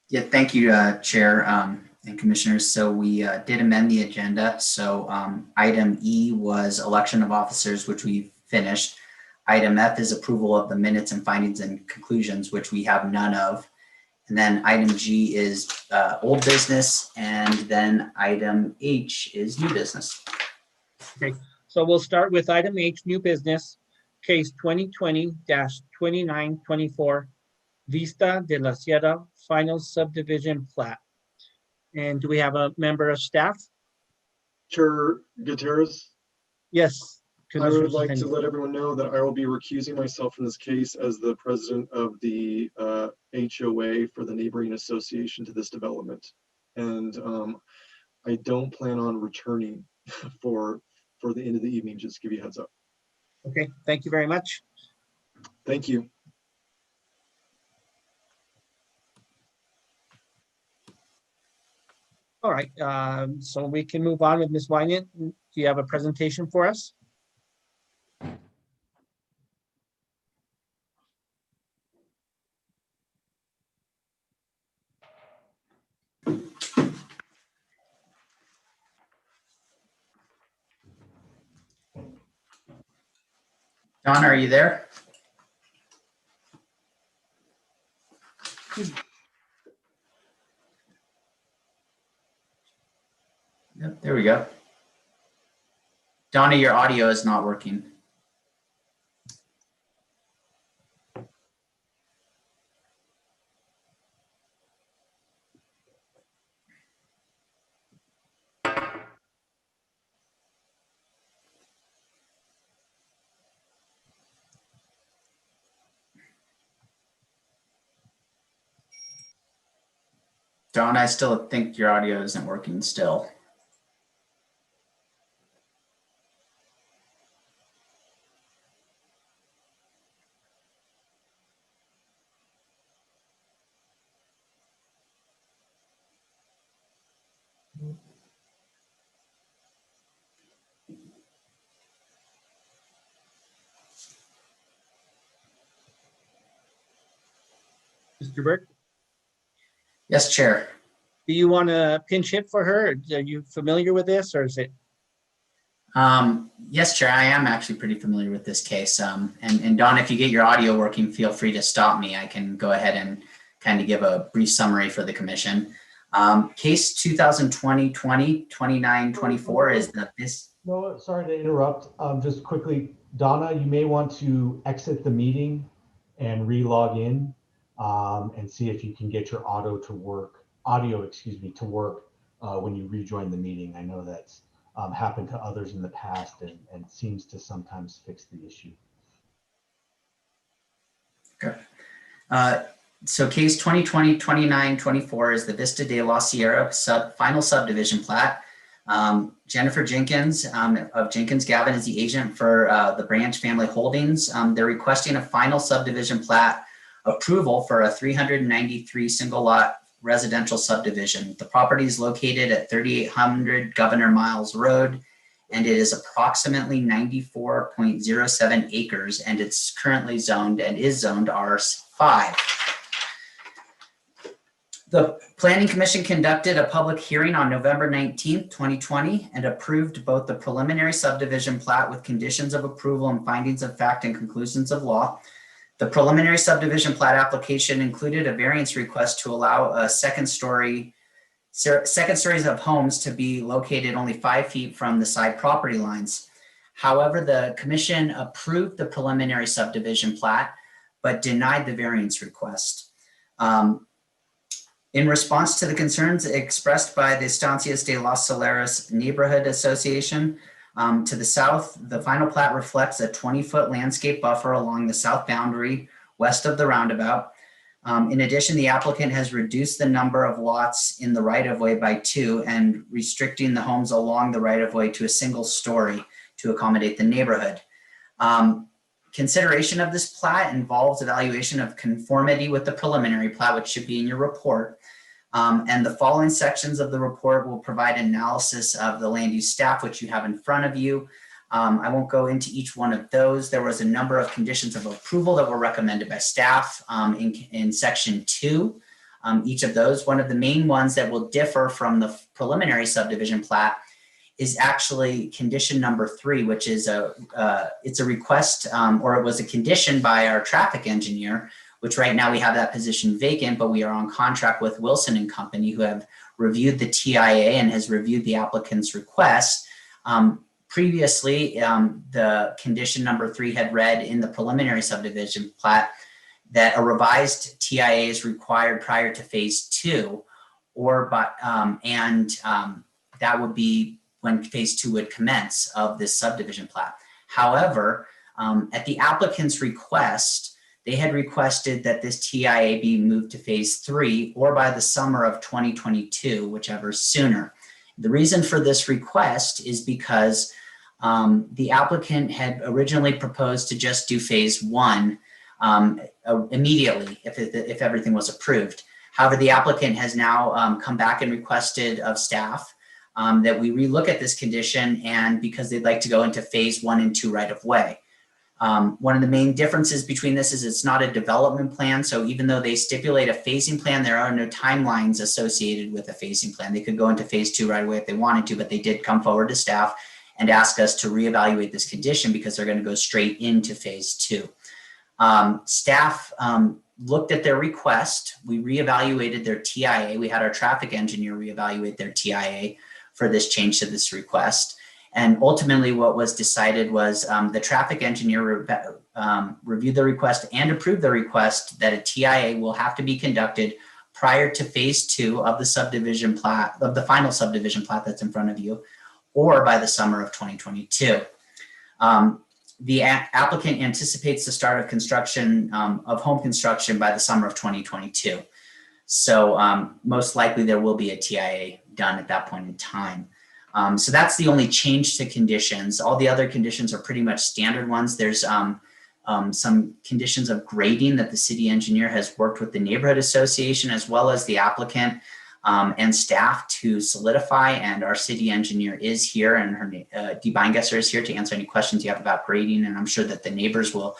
yeah, thank you, Chair and Commissioners. So we did amend the agenda. So item E was election of officers, which we finished. Item F is approval of the minutes and findings and conclusions, which we have none of. And then item G is old business, and then item H is new business. Okay, so we'll start with item H, new business, case 2020-2924, Vista de la Sierra final subdivision plat. And do we have a member of staff? Chair Gutierrez, Yes. I Commissioner would like to Sandin. let everyone know that I will be recusing myself from this case as the president of the HOA for the neighboring association to this development. And I don't plan on returning for the end of the evening, just to give you a heads up. Okay, thank you very much. Thank you. All right, so we can move on with Ms. Wynant. Do you have a presentation for us? Donna, are you there? we go. Donna, your audio is not working. Donna, I still think your audio isn't working still. Mr. Burke, Yes, Chair. do you want to pinch hit for her? Are you familiar with this, or is it? Yes, Chair, I am actually pretty familiar with this case. And Don, if you get your audio working, feel free to stop me. I can go ahead and kind of give a brief summary for the commission. Case 2020-20-2924 is the this. No, sorry to interrupt. Just quickly, Donna, you may want to exit the meeting and re-log in and see if you can get your audio to work when you rejoin the meeting. I know that's happened to others in the past and seems to sometimes fix the issue. Okay. So case 2020-29-24 is the Vista de la Sierra final subdivision plat. Jennifer Jenkins of Jenkins Gavin is the agent for the Branch Family Holdings. They're requesting a final subdivision plat approval for a 393 single lot residential subdivision. The property is located at 3800 Governor Miles Road, and it is approximately 94.07 acres, and it's currently zoned and is zoned R5. The Planning Commission conducted a public hearing on November 19th, 2020, and approved both the preliminary subdivision plat with conditions of approval and findings of fact and conclusions of law. The preliminary subdivision plat application included a variance request to allow a second stories of homes to be located only 5 feet from the side property lines. However, the commission approved the preliminary subdivision plat, but denied the variance request. In response to the concerns expressed by the Estancias de los Solares Neighborhood Association, to the south, the final plat reflects a 20-foot landscape buffer along the south boundary west of the roundabout. In addition, the applicant has reduced the number of lots in the right-of-way by 2 and restricting the homes along the right-of-way to a single story to accommodate the neighborhood. Consideration of this plat involves evaluation of conformity with the preliminary plat, which should be in your report. And the following sections of the report will provide analysis of the land use staff, which you have in front of you. I won't go into each one of those. There was a number of conditions of approval that were recommended by staff in section 2. Each of those, one of the main ones that will differ from the preliminary subdivision plat is actually condition number 3, which is it's a request or it was a condition by our traffic engineer, which right now we have that position vacant, but we are on contract with Wilson and Company, who have reviewed the TIA and has reviewed the applicant's request. Previously, the condition number 3 had read in the preliminary subdivision plat that a revised TIA is required prior to phase 2, that would be when phase 2 would commence of this subdivision plat. However, at the applicant's request, they had requested that this TIA be moved to phase 3 or by the summer of 2022, whichever sooner. The reason for this request is because the applicant had originally proposed to just do phase 1 immediately if everything was approved. However, the applicant has now come back and requested of staff that we relook at this condition, and because they'd like to go into phase 1 and 2 right of way. One of the main differences between this is it's not a development plan. So even though they stipulate a phasing plan, there are no timelines associated with a phasing plan. They could go into phase 2 right away if they wanted to, but they did come forward to staff and ask us to reevaluate this condition because they're going to go straight into phase 2. Staff looked at their request. We reevaluated their TIA. We had our traffic engineer reevaluate their TIA for this change to this request. And ultimately what was decided was the traffic engineer reviewed the request and approved the request that a TIA will have to be conducted prior to phase 2 of the subdivision plat, of the final subdivision plat that's in front of you, or by the summer of 2022. The applicant anticipates the start of construction of home construction by the summer of 2022. So most likely there will be a TIA done at that point in time. So that's the only change to conditions. All the other conditions are pretty much standard ones. There's some conditions of grading that the city engineer has worked with the neighborhood association as well as the applicant and staff to solidify. And our city engineer is here, and her Dee Beingesser is here to answer any questions you have about grading. And I'm sure that the neighbors will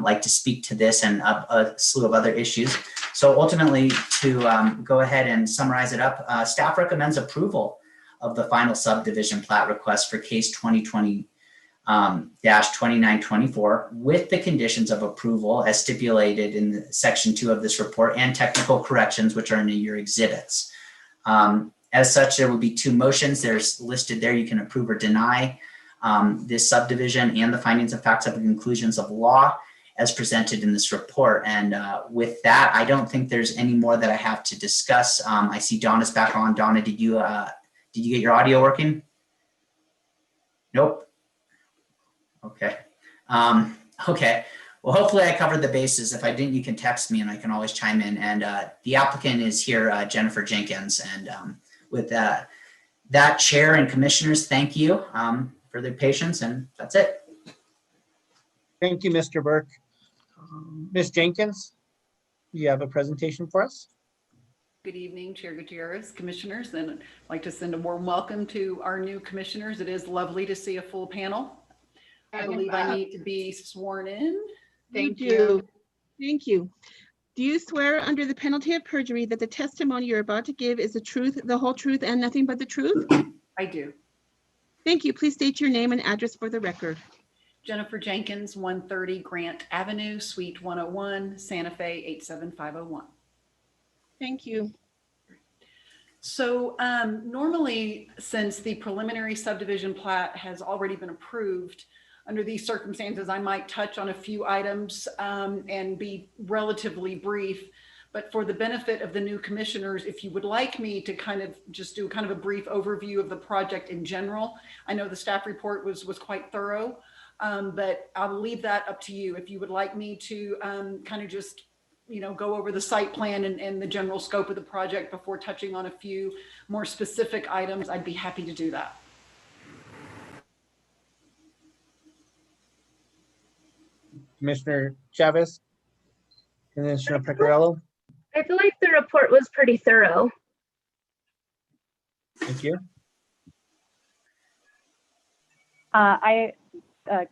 like to speak to this and a slew of other issues. So ultimately, to go ahead and summarize it up, staff recommends approval of the final subdivision plat request for case 2020-2924 with the conditions of approval as stipulated in section 2 of this report and technical corrections, which are in your exhibits. As such, there will be 2 motions. There's listed there. You can approve or deny this subdivision and the findings of facts of the conclusions of law as presented in this report. And with that, I don't think there's any more that I have to discuss. I see Donna's back on. Donna, did you get your audio working? Nope. Okay. Okay. Well, hopefully I covered the bases. If I didn't, you can text me and I can always chime in. And the applicant is here, Jennifer Jenkins. And with that, chair and commissioners, thank you for their patience. And that's it. Thank you, Mr. Burke. Ms. Jenkins, you have a presentation for us? Good evening, Chair Gutierrez, commissioners, and I'd like to send a warm welcome to our new commissioners. It is lovely to see a full panel. I believe I need to be sworn in. Thank you. Thank you. Do you swear under the penalty of perjury that the testimony you're about to give is the truth, the whole truth, and nothing but the truth? I do. Thank you. Please state your name and address for the record. Jennifer Jenkins, 130 Grant Avenue, Suite 101, Santa Fe 87501. Thank you. So normally, since the preliminary subdivision plat has already been approved, under these circumstances, I might touch on a few items and be relatively brief. But for the benefit of the new commissioners, if you would like me to kind of just do kind of a brief overview of the project in general, I know the staff report was quite thorough, but I'll leave that up to you. If you would like me to kind of just go over the site plan and the general scope of the project before touching on a few more specific items, I'd be happy to do that. Commissioner Chavez, Commissioner Picarello. I feel like the report was pretty thorough. Thank you. This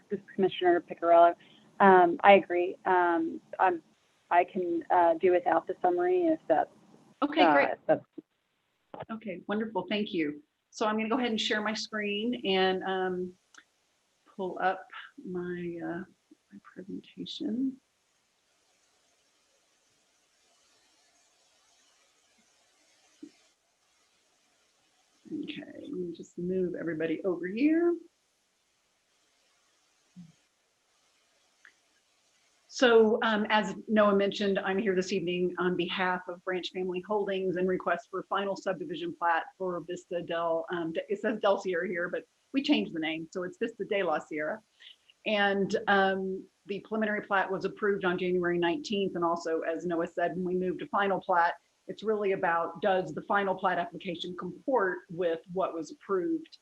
is Commissioner Picarello. I agree. I can do without the summary if that's okay. Great. Okay, wonderful. Thank you. So I'm going to go ahead and share my screen and pull up my my presentation. Okay, let me just move everybody over here. So as Noah mentioned, I'm here this evening on behalf of Branch Family Holdings and request for final subdivision plat for Vista del, it says Del Sierra here, but we changed the name. So it's Vista de la Sierra. And the preliminary plat was approved on January 19th. And also, as Noah said, when we moved to final plat, it's really about, does the final plat application comport with what was approved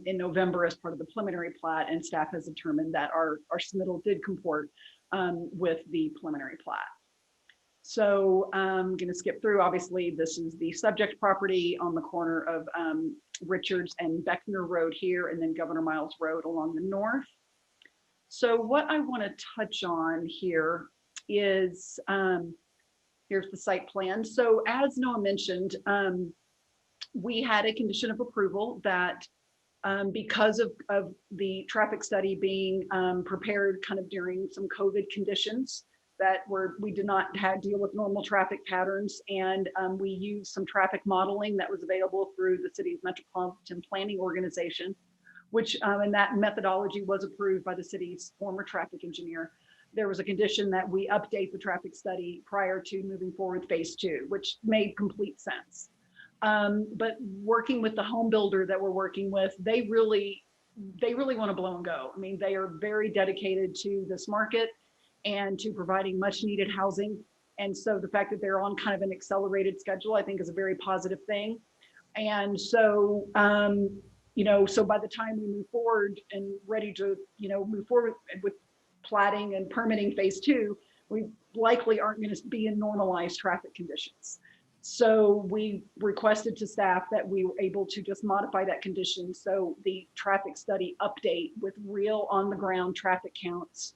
in November as part of the preliminary plat, and staff has determined that our submittal did comport with the preliminary plat. So I'm going to skip through. Obviously, this is the subject property on the corner of Richards and Beckner Road here, and then Governor Miles Road along the north. So what I want to touch on here is, here's the site plan. So as Noah mentioned, we had a condition of approval that because of the traffic study being prepared kind of during some COVID conditions, that we did not deal with normal traffic patterns, and we used some traffic modeling that was available through the city's Metropolitan Planning Organization, which and that methodology was approved by the city's former traffic engineer. There was a condition that we update the traffic study prior to moving forward with phase 2, which made complete sense. But working with the home builder that we're working with, they really want to blow and go. I mean, they are very dedicated to this market and to providing much needed housing. And so the fact that they're on kind of an accelerated schedule, I think is a very positive thing. And so, you know, so by the time we move forward and ready to, you know, move forward with platting and permitting phase 2, we likely aren't going to be in normalized traffic conditions. So we requested to staff that we were able to just modify that condition. So the traffic study update with real on the ground traffic counts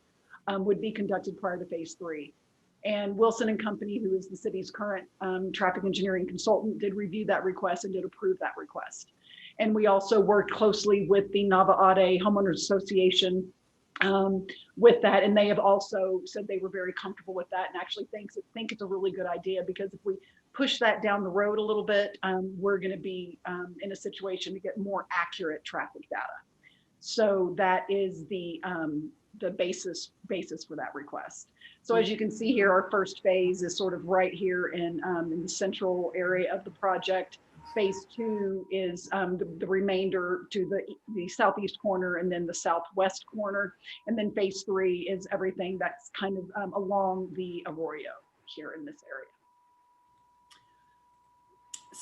would be conducted prior to phase 3. And Wilson and Company, who is the city's current traffic engineering consultant, did review that request and did approve that request. And we also worked closely with the Nava Ade Homeowners Association with that, and they have also said they were very comfortable with that, and actually think it's a really good idea, because if we push that down the road a little bit, we're going to be in a situation to get more accurate traffic data. So that is the basis for that request. So as you can see here, our first phase is sort of right here in the central area of the project. Phase 2 is the remainder to the southeast corner and then the southwest corner. And then phase 3 is everything that's kind of along the Arroyo here in this area.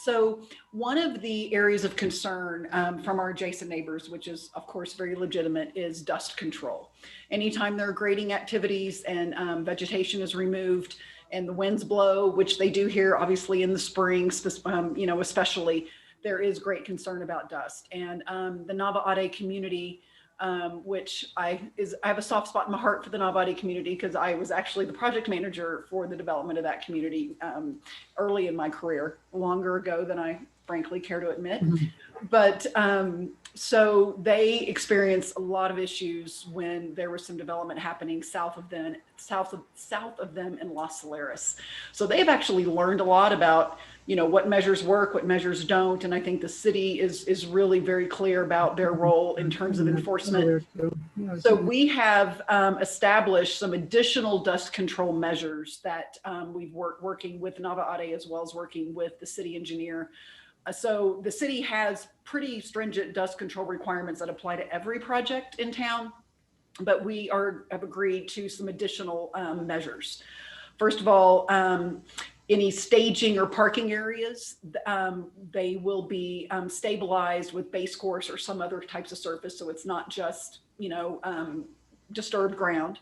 So one of the areas of concern from our adjacent neighbors, which is of course very legitimate, is dust control. Anytime there are grading activities and vegetation is removed and the winds blow, which they do here obviously in the spring, you know, especially, there is great concern about dust. And the Nava Ade community, which I have a soft spot in my heart for the Nava Ade community, because I was actually the project manager for the development of that community early in my career, longer ago than I frankly care to admit. But so they experienced a lot of issues when there was some development happening south of them in Los Solares. So they've actually learned a lot about, you know, what measures work, what measures don't. And I think the city is really very clear about their role in terms of enforcement. So we have established some additional dust control measures that we've working with Nava Ade as well as working with the city engineer. So the city has pretty stringent dust control requirements that apply to every project in town, but we have agreed to some additional measures. First of all, any staging or parking areas, they will be stabilized with base course or some other types of surface. So it's not just, you know, disturbed ground.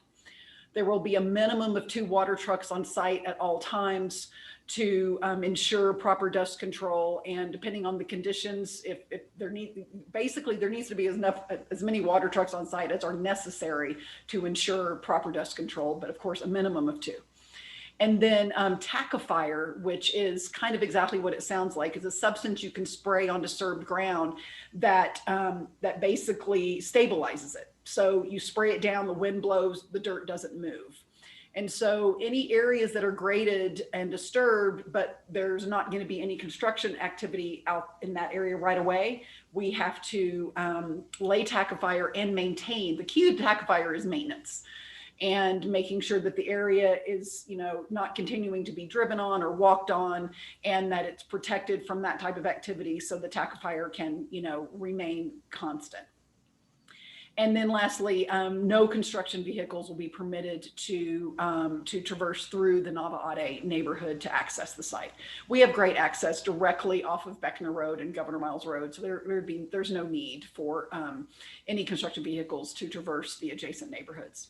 There will be a minimum of 2 water trucks on site at all times to ensure proper dust control. And depending on the conditions, if there needs to be as many water trucks on site as are necessary to ensure proper dust control, but of course a minimum of 2. And then tackifier, which is kind of exactly what it sounds like, is a substance you can spray on disturbed ground that that basically stabilizes it. So you spray it down, the wind blows, the dirt doesn't move. And so any areas that are graded and disturbed, but there's not going to be any construction activity out in that area right away, we have to lay tackifier and maintain. The key to tackifier is maintenance and making sure that the area is, you know, not continuing to be driven on or walked on, and that it's protected from that type of activity so the tackifier can, you know, remain constant. And then lastly, no construction vehicles will be permitted to traverse through the Nava Ade neighborhood to access the site. We have great access directly off of Beckner Road and Governor Miles Road, so there's no need for any construction vehicles to traverse the adjacent neighborhoods.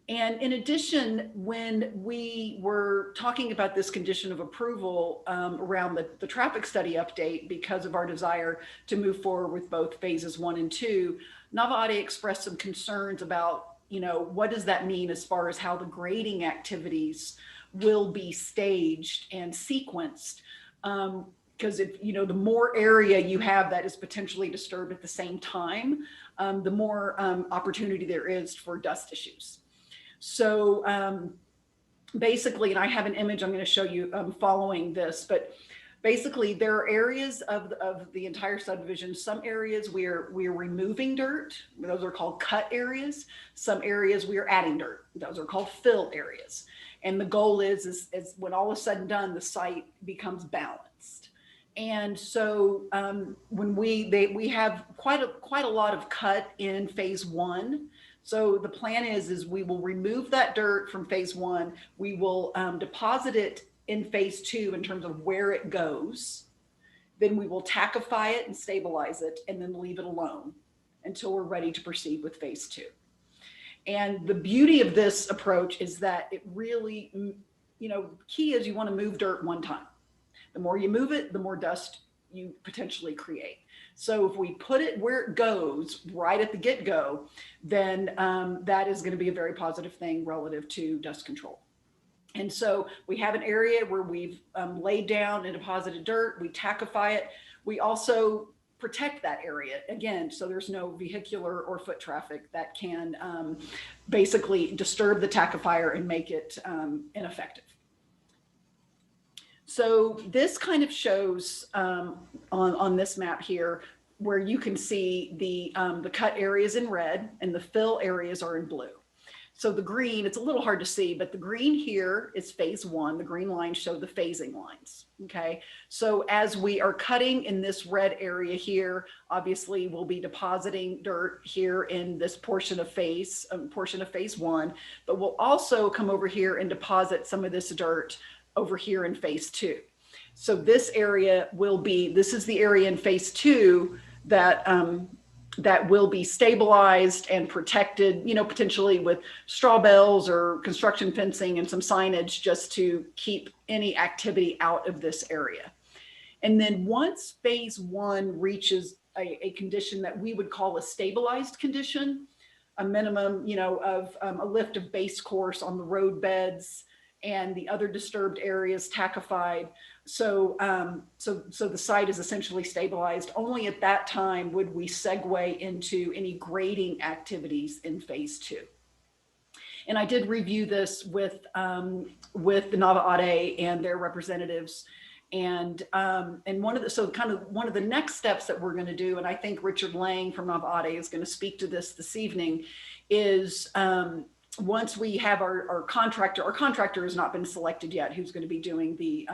And in addition, when we were talking about this condition of approval around the traffic study update, because of our desire to move forward with both phases 1 and 2, Nava Ade expressed some concerns about, you know, what does that mean as far as how the grading activities will be staged and sequenced? Because if, you know, the more area you have that is potentially disturbed at the same time, the more opportunity there is for dust issues. So basically, and I have an image I'm going to show you following this, but basically there are areas of the entire subdivision. Some areas we're removing dirt. Those are called cut areas. Some areas we are adding dirt. Those are called fill areas. And the goal is when all is said and done, the site becomes balanced. And so when we have quite a lot of cut in phase one. So the plan is we will remove that dirt from phase one. We will deposit it in phase two in terms of where it goes. Then we will tackify it and stabilize it and then leave it alone until we're ready to proceed with phase two. And the beauty of this approach is that it really, key is you want to move dirt one time. The more you move it, the more dust you potentially create. So if we put it where it goes right at the get-go, then that is going to be a very positive thing relative to dust control. And so we have an area where we've laid down and deposited dirt, we tackify it. We also protect that area again, so there's no vehicular or foot traffic that can basically disturb the tackifier and make it ineffective. So this kind of shows on this map here where you can see the cut areas in red and the fill areas are in blue. So the green, it's a little hard to see, but the green here is phase one. The green lines show the phasing lines, okay? So as we are cutting in this red area here, obviously we'll be depositing dirt here in this portion of phase one, but we'll also come over here and deposit some of this dirt over here in phase two. So this area will be, this is the area in phase two that that will be stabilized and protected, potentially with straw bales or construction fencing and some signage just to keep any activity out of this area. And then once phase one reaches a condition that we would call a stabilized condition, a minimum, of a lift of base course on the road beds and the other disturbed areas tackified. So the site is essentially stabilized. Only at that time would we segue into any grading activities in phase two. And I did review this with the Nominate and their representatives. And one of the next steps that we're going to do, and I think Richard Lang from Nominate is going to speak to this evening, is once we have our contractor has not been selected yet, who's going to be doing the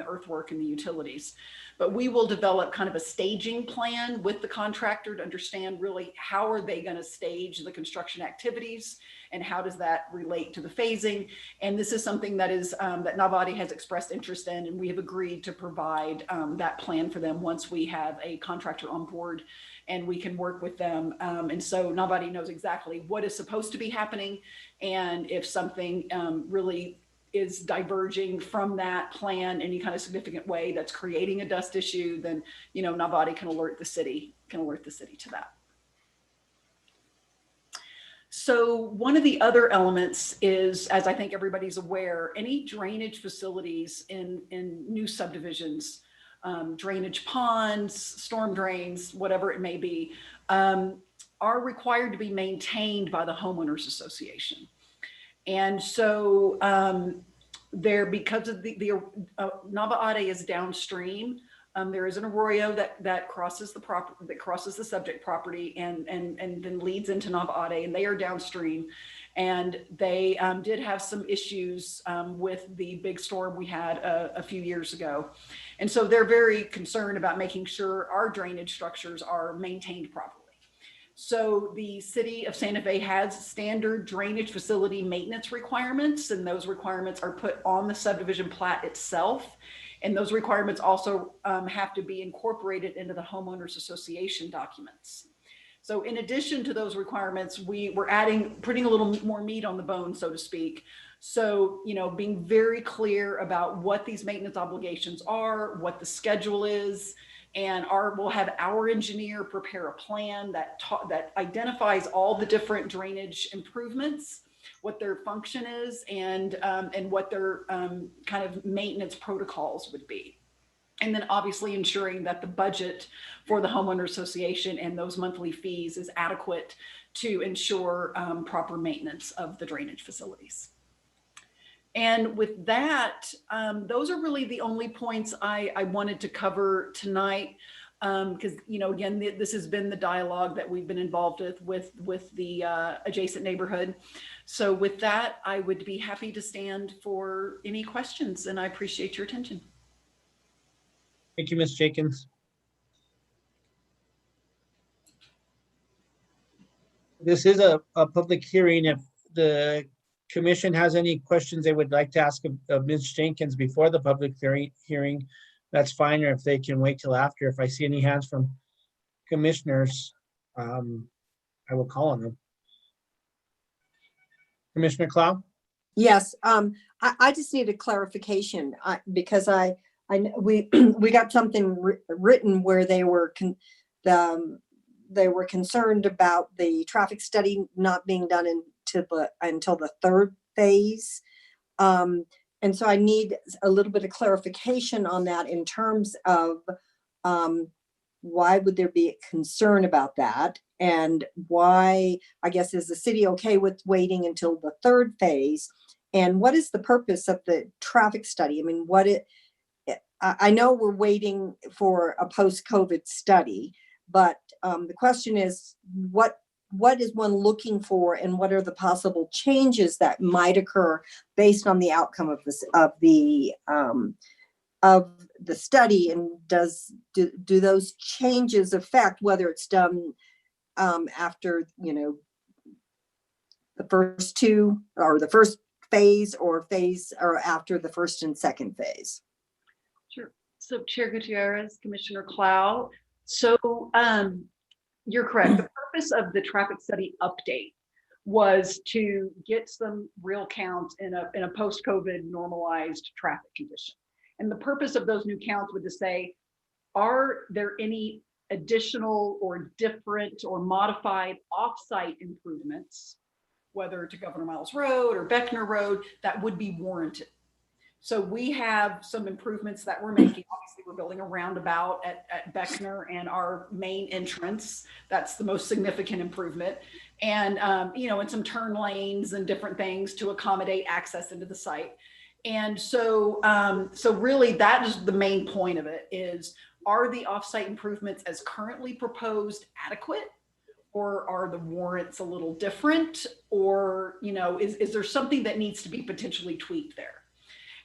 earthwork and the utilities, but we will develop kind of a staging plan with the contractor to understand really how are they going to stage the construction activities and how does that relate to the phasing. And this is something that is that Nominate has expressed interest in, and we have agreed to provide that plan for them once we have a contractor on board and we can work with them. And so Nominate knows exactly what is supposed to be happening. And if something really is diverging from that plan in any kind of significant way that's creating a dust issue, then, Nominate can alert the city to that. So one of the other elements is, as I think everybody's aware, any drainage facilities in new subdivisions, drainage ponds, storm drains, whatever it may be, are required to be maintained by the homeowners association. And so because of the Nominate is downstream, there is an arroyo that crosses the property, that crosses the subject property and then leads into Nominate, and they are downstream. And they did have some issues with the big storm we had a few years ago. And so they're very concerned about making sure our drainage structures are maintained properly. So the city of Santa Fe has standard drainage facility maintenance requirements, and those requirements are put on the subdivision plat itself. And those requirements also have to be incorporated into the homeowners association documents. So in addition to those requirements, we're putting a little more meat on the bone, so to speak. So, being very clear about what these maintenance obligations are, what the schedule is, and we'll have our engineer prepare a plan that identifies all the different drainage improvements, what their function is, and what their kind of maintenance protocols would be. And then obviously ensuring that the budget for the homeowner association and those monthly fees is adequate to ensure proper maintenance of the drainage facilities. And with that, those are really the only points I wanted to cover tonight. Because, you know, again, this has been the dialogue that we've been involved with the adjacent neighborhood. So with that, I would be happy to stand for any questions, and I appreciate your attention. Thank you, Ms. Jenkins. This is a public hearing. If the commission has any questions they would like to ask of Ms. Jenkins before the public hearing, that's fine, or if they can wait till after. If I see any hands from commissioners, I will call on them. Commissioner Clow? Yes, I just need a clarification because we got something written where they were concerned about the traffic study not being done until the third phase. And so I need a little bit of clarification on that in terms of why would there be a concern about that? And why, I guess, is the city okay with waiting until the third phase? And what is the purpose of the traffic study? I mean, I know we're waiting for a post-COVID study, but the question is, what is one looking for, and what are the possible changes that might occur based on the outcome of the study? And do those changes affect whether it's done after, you know, the first two, or the first phase, or after the first and second phase? Sure. So Chair Gutierrez, Commissioner Clow. So you're correct. The purpose of the traffic study update was to get some real counts in a post-COVID normalized traffic condition. And the purpose of those new counts would to say, are there any additional or different or modified off-site improvements, whether to Governor Miles Road or Beckner Road, that would be warranted? So we have some improvements that we're making. Obviously, we're building a roundabout at Beckner and our main entrance. That's the most significant improvement. And, you know, and some turn lanes and different things to accommodate access into the site. And so, so really that is the main point of it is, are the offsite improvements as currently proposed adequate? Or are the warrants a little different? Or, you know, is there something that needs to be potentially tweaked there?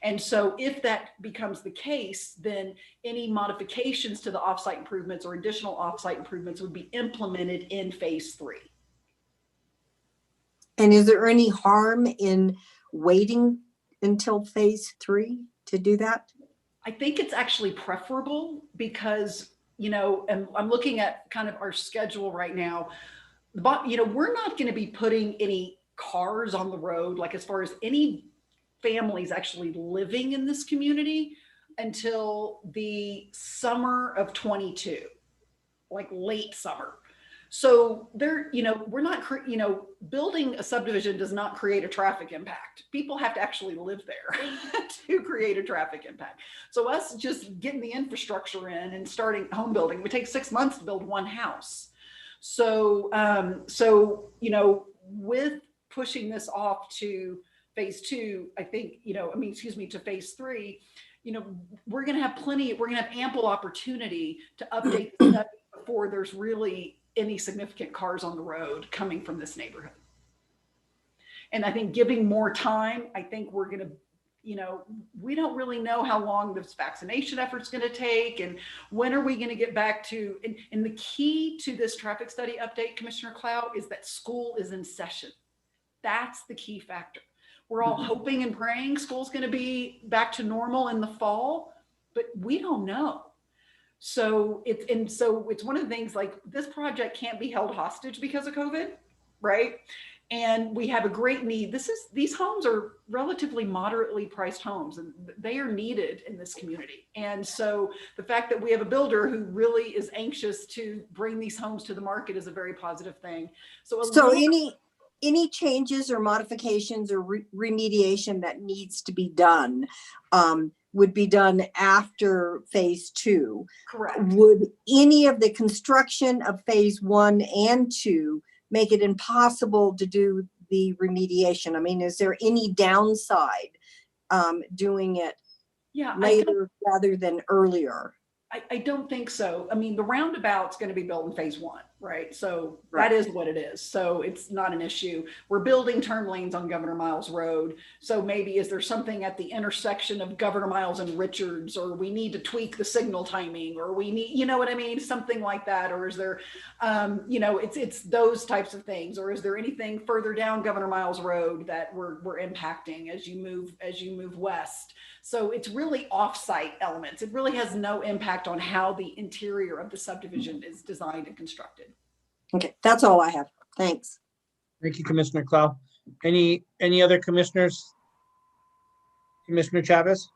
And so if that becomes the case, then any modifications to the offsite improvements or additional offsite improvements would be implemented in phase 3. And is there any harm in waiting until phase 3 to do that? I think it's actually preferable because, you know, and I'm looking at kind of our schedule right now, but, you know, we're not going to be putting any cars on the road, like as far as any families actually living in this community until the summer of 22, like late summer. So there, you know, we're not, you know, building a subdivision does not create a traffic impact. People have to actually live there to create a traffic impact. So us just getting the infrastructure in and starting home building would take 6 months to build one house. So, so, you know, with pushing this off to phase 2, I think, you know, I mean, excuse me, to phase 3, you know, we're going to have ample opportunity to update the study before there's really any significant cars on the road coming from this neighborhood. And I think giving more time, I think we're going to, you know, we don't really know how long this vaccination effort is going to take and when are we going to get back to, and the key to this traffic study update, Commissioner Clow, is that school is in session. That's the key factor. We're all hoping and praying school's going to be back to normal in the fall, but we don't know. So it's one of the things, like, this project can't be held hostage because of COVID, right? And we have a great need. These homes are relatively moderately priced homes, and they are needed in this community. And so the fact that we have a builder who really is anxious to bring these homes to the market is a very positive thing. So any changes or modifications or remediation that needs to be done would be done after phase 2. Correct. Would any of the construction of phase 1 and 2 make it impossible to do the remediation? I mean, is there any downside doing it Yeah, later rather than earlier. I don't think so. I mean, the roundabout's going to be built in phase 1, right? So Right. that is what it is. So it's not an issue. We're building turn lanes on Governor Miles Road. So maybe is there something at the intersection of Governor Miles and Richards, or we need to tweak the signal timing, or we need, you know what I mean? Something like that. Or is there, you know, it's those types of things. Or is there anything further down Governor Miles Road that we're impacting as you move west? So it's really off-site elements. It really has no impact on how the interior of the subdivision is designed and constructed. Okay, that's all I have. Thanks. Thank you, Commissioner Clow. Any other commissioners? Commissioner Chavez?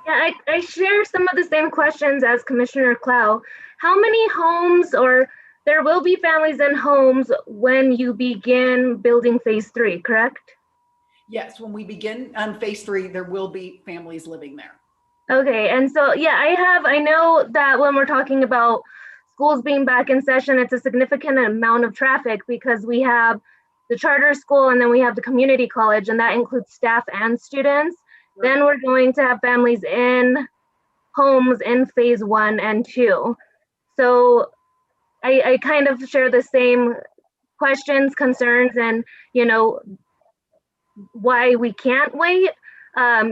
Yeah, I share some of the same questions as Commissioner Clow. How many homes, or there will be families in homes when you begin building phase 3, correct? Yes, when we begin on phase 3, there will be families living there. Okay, and so, yeah, I know that when we're talking about schools being back in session, it's a significant amount of traffic because we have the charter school and then we have the community college, and that includes staff and students. Right. Then we're going to have families in homes in phase 1 and 2. So I kind of share the same questions, concerns, and, you know, why we can't wait,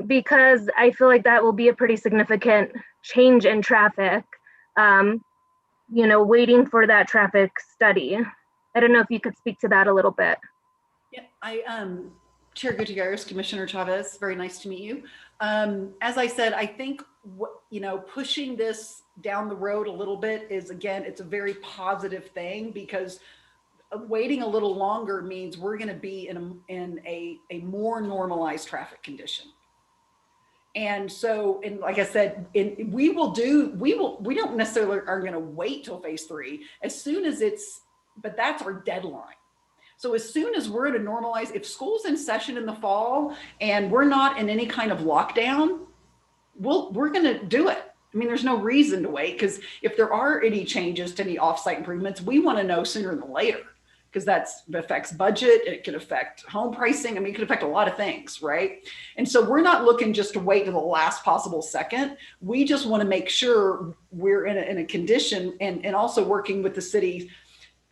because I feel like that will be a pretty significant change in traffic, you know, waiting for that traffic study. I don't know if you could speak to that a little bit. Yeah, Chair Gutierrez, Commissioner Chavez, very nice to meet you. As I said, I think, you know, pushing this down the road a little bit is, again, it's a very positive thing, because waiting a little longer means we're going to be in a more normalized traffic condition. And so, and like I said, we don't necessarily are going to wait till phase 3 as soon as but that's our deadline. So as soon as we're at a normalized, if school's in session in the fall and we're not in any kind of lockdown, we're going to do it. I mean, there's no reason to wait, because if there are any changes to any offsite improvements, we want to know sooner than later, because that affects budget. It could affect home pricing. I mean, it could affect a lot of things, right? And so we're not looking just to wait to the last possible second. We just want to make sure we're in a condition, and also working with the city.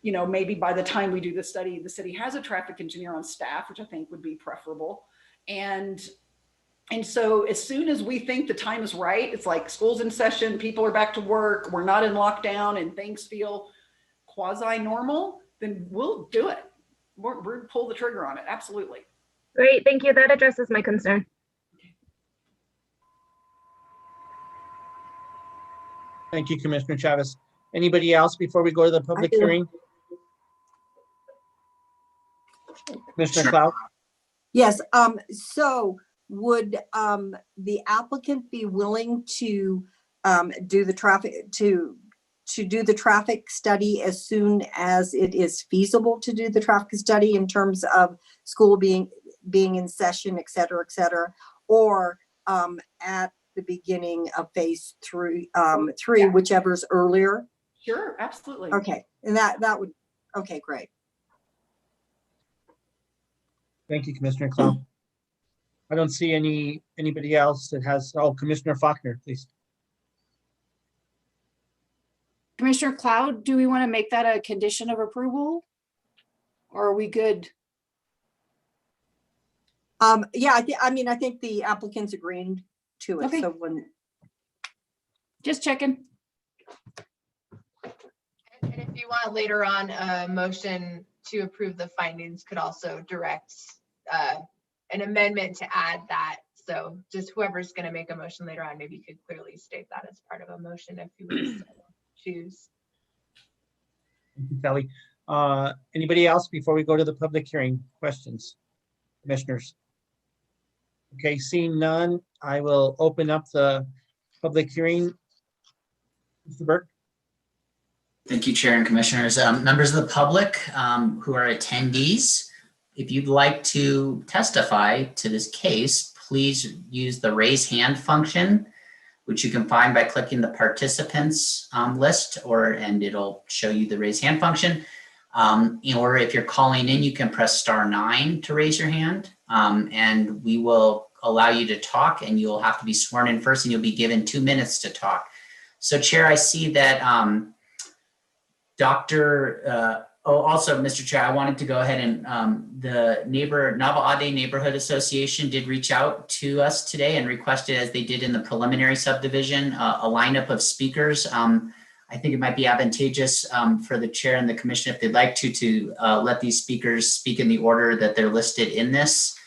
You know, maybe by the time we do the study, the city has a traffic engineer on staff, which I think would be preferable. And so as soon as we think the time is right, it's like school's in session, people are back to work, we're not in lockdown, and things feel quasi-normal, then we'll do it. We'll pull the trigger on it. Absolutely. Great, thank you. That addresses my concern. Thank you, Commissioner Chavez. Anybody else before we go to the public hearing? Commissioner Clow? Yes, so would the applicant be willing to do the traffic do the traffic study as soon as it is feasible to do the traffic study in terms of school being in session, et cetera, or at the beginning of phase 3, yeah. Whichever's earlier? Sure, absolutely. Okay, and that would, okay, great. Thank you, Commissioner Clow. I don't see anybody else that has, Commissioner Faulkner, please. Commissioner Clow, do we want to make that a condition of approval? Or are we good? Yeah, I think the applicant's agreeing to it. Okay. So when just checking. And if you want later on a motion to approve the findings, could also direct an amendment to add that. So just whoever's going to make a motion later on, maybe you could clearly state that as part of a motion if you would choose. Thank you, Sally. Anybody else before we go to the public hearing? Questions, commissioners? Okay, seeing none, I will open up the public hearing. Mr. Burke. Thank you, Chair and Commissioners. Members of the public who are attendees, if you'd like to testify to this case, please use the raise hand function, which you can find by clicking the participants list, and it'll show you the raise hand function. Or if you're calling in, you can press *9 to raise your hand, and we will allow you to talk, and you'll have to be sworn in first, and you'll be given 2 minutes to talk. So Chair, I see that also, Mr. Chair, I wanted to go ahead and the Nava Ade Neighborhood Association did reach out to us today and requested, as they did in the preliminary subdivision, a lineup of speakers. I think it might be advantageous for the chair and the commission, if they'd like to let these speakers speak in the order that they're listed in this,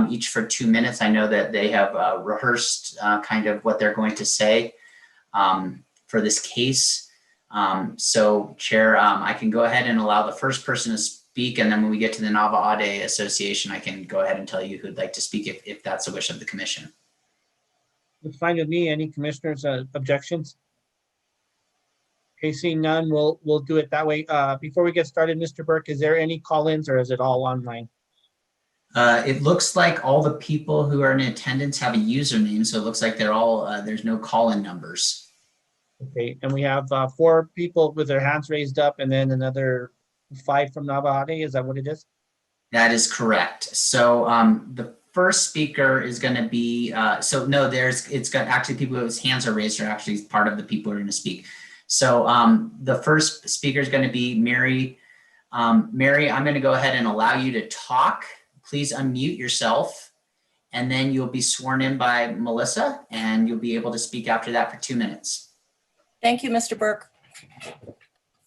each for 2 minutes. I know that they have rehearsed kind of what they're going to say for this case. So Chair, I can go ahead and allow the first person to speak, and then when we get to the Nava Ade Association, I can go ahead and tell you who'd like to speak if that's the wish of the commission. It's fine with me. Any commissioners' objections? Okay, seeing none, we'll do it that way. Before we get started, Mr. Burke, is there any call-ins or is it all online? It looks like all the people who are in attendance have a username, so it looks like they're all, there's no call-in numbers. Okay, and we have 4 people with their hands raised up and then another 5 from Nava Ade. Is that what it is? That is correct. So the first speaker is going to be, it's got actually people whose hands are raised are actually part of the people who are going to speak. So the first speaker is going to be Mary. Mary, I'm going to go ahead and allow you to talk. Please unmute yourself, and then you'll be sworn in by Melissa, and you'll be able to speak after that for 2 minutes. Thank you, Mr. Burke.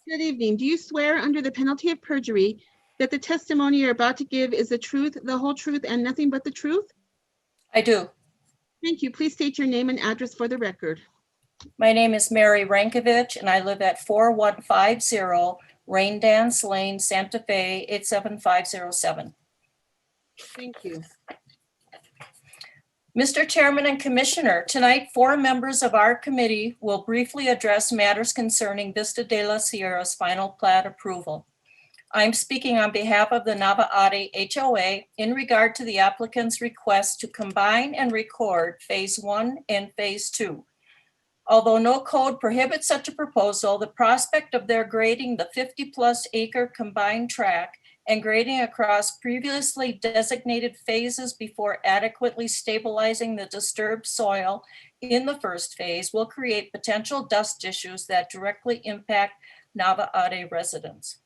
Good evening. Do you swear under the penalty of perjury that the testimony you're about to give is the truth, the whole truth, and nothing but the truth? I do. Thank you. Please state your name and address for the record. My name is Mary Rankovich, and I live at 4150 Rain Dance Lane, Santa Fe, 87507. Thank you. Mr. Chairman and Commissioner, tonight 4 members of our committee will briefly address matters concerning Vista de la Sierra's final plat approval. I'm speaking on behalf of the Nava Ade HOA in regard to the applicant's request to combine and record Phase 1 and Phase 2. Although no code prohibits such a proposal, the prospect of their grading the 50-plus acre combined tract and grading across previously designated phases before adequately stabilizing the disturbed soil in the first phase will create potential dust issues that directly impact Nava Ade residents.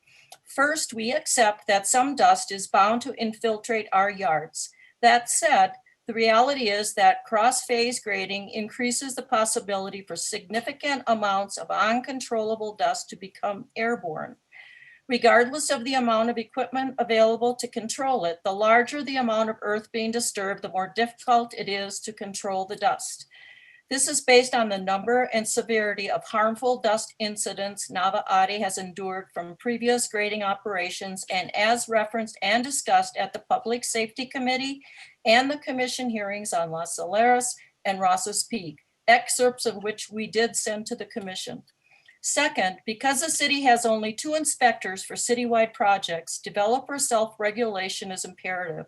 First, we accept that some dust is bound to infiltrate our yards. That said, the reality is that cross-phase grading increases the possibility for significant amounts of uncontrollable dust to become airborne. Regardless of the amount of equipment available to control it, the larger the amount of earth being disturbed, the more difficult it is to control the dust. This is based on the number and severity of harmful dust incidents Nava Ade has endured from previous grading operations, and as referenced and discussed at the Public Safety Committee and the Commission hearings on Las Saleras and Rosas Peak, excerpts of which we did send to the Commission. Second, because the city has only 2 inspectors for citywide projects, developer self-regulation is imperative.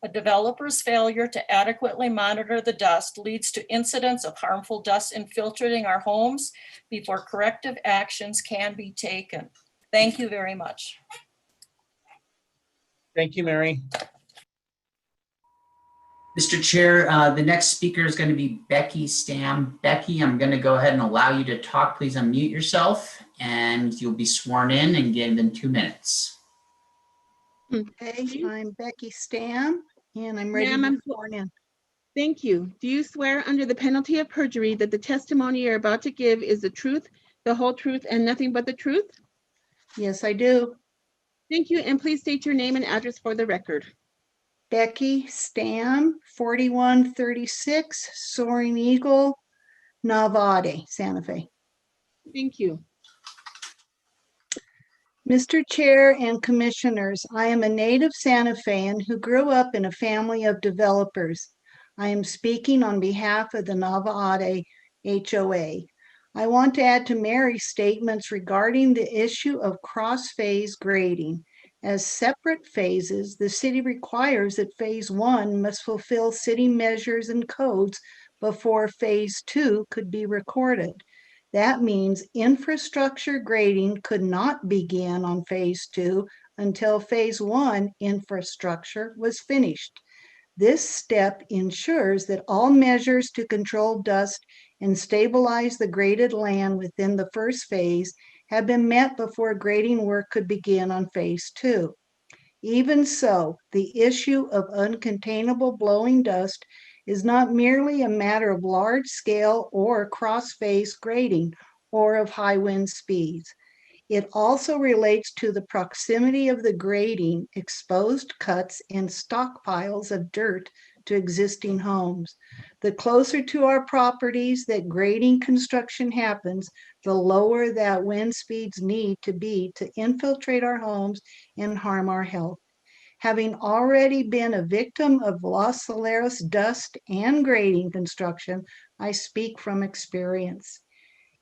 A developer's failure to adequately monitor the dust leads to incidents of harmful dust infiltrating our homes before corrective actions can be taken. Thank you very much. Thank you, Mary. Mr. Chair, the next speaker is going to be Becky Stam. Becky, I'm going to go ahead and allow you to talk. Please unmute yourself, and you'll be sworn in and given 2 minutes. Okay, I'm Becky Stam, and I'm ready to be sworn in. Thank you. Do you swear under the penalty of perjury that the testimony you're about to give is the truth, the whole truth, and nothing but the truth? Yes, I do. Thank you, and please state your name and address for the record. Becky Stam, 4136 Soaring Eagle, Nava Ade, Santa Fe. Thank you. Mr. Chair and Commissioners, I am a native Santa Fean who grew up in a family of developers. I am speaking on behalf of the Nava Ade HOA. I want to add to Mary's statements regarding the issue of cross-phase grading. As separate phases, the city requires that Phase 1 must fulfill city measures and codes before Phase 2 could be recorded. That means infrastructure grading could not begin on phase 2 until phase 1 infrastructure was finished. This step ensures that all measures to control dust and stabilize the graded land within the first phase have been met before grading work could begin on phase 2. Even so, the issue of uncontainable blowing dust is not merely a matter of large-scale or cross-phase grading or of high wind speeds. It also relates to the proximity of the grading, exposed cuts, and stockpiles of dirt to existing homes. The closer to our properties that grading construction happens, the lower that wind speeds need to be to infiltrate our homes and harm our health. Having already been a victim of Los Solares dust and grading construction, I speak from experience.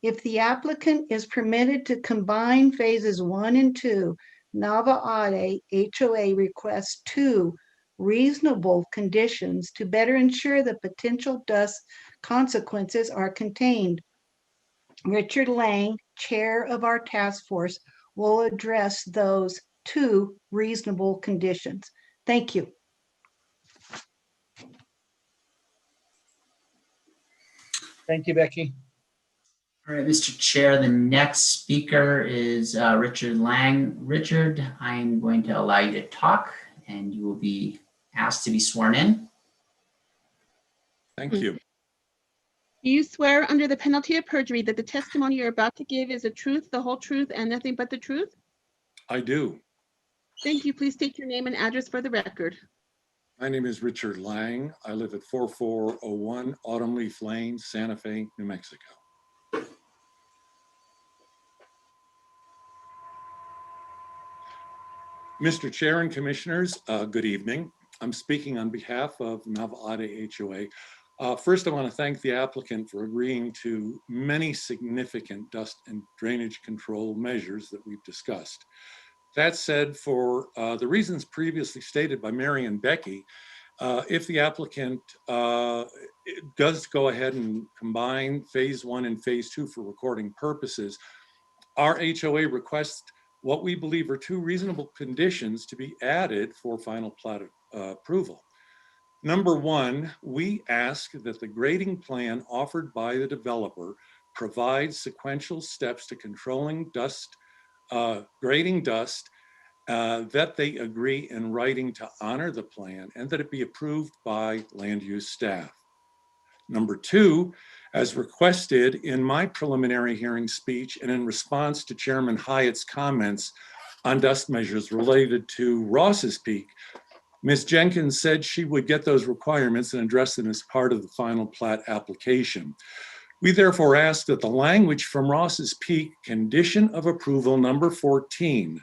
If the applicant is permitted to combine phases 1 and 2, Nava Ade HOA requests 2 reasonable conditions to better ensure the potential dust consequences are contained. Richard Lang, chair of our task force, will address those 2 reasonable conditions. Thank you. Thank you, Becky. All right, Mr. Chair, the next speaker is Richard Lang. Richard, I'm going to allow you to talk and you will be asked to be sworn in. Thank you. Do you swear under the penalty of perjury that the testimony you're about to give is the truth, the whole truth, and nothing but the truth? I do. Thank you. Please state your name and address for the record. My name is Richard Lang. I live at 4401 Autumn Leaf Lane, Santa Fe, New Mexico. Mr. Chair and Commissioners, good evening. I'm speaking on behalf of Nava Ade HOA. First, I want to thank the applicant for agreeing to many significant dust and drainage control measures that we've discussed. That said, for the reasons previously stated by Mary and Becky, if the applicant does go ahead and combine phase 1 and phase 2 for recording purposes, our HOA requests what we believe are 2 reasonable conditions to be added for final plat approval. Number 1, we ask that the grading plan offered by the developer provide sequential steps to controlling dust, grading dust, that they agree in writing to honor the plan and that it be approved by land use staff. Number 2, as requested in my preliminary hearing speech and in response to Chairman Hyatt's comments on dust measures related to Ross's Peak, Ms. Jenkins said she would get those requirements and address them as part of the final plat application. We therefore ask that the language from Ross's Peak condition of approval number 14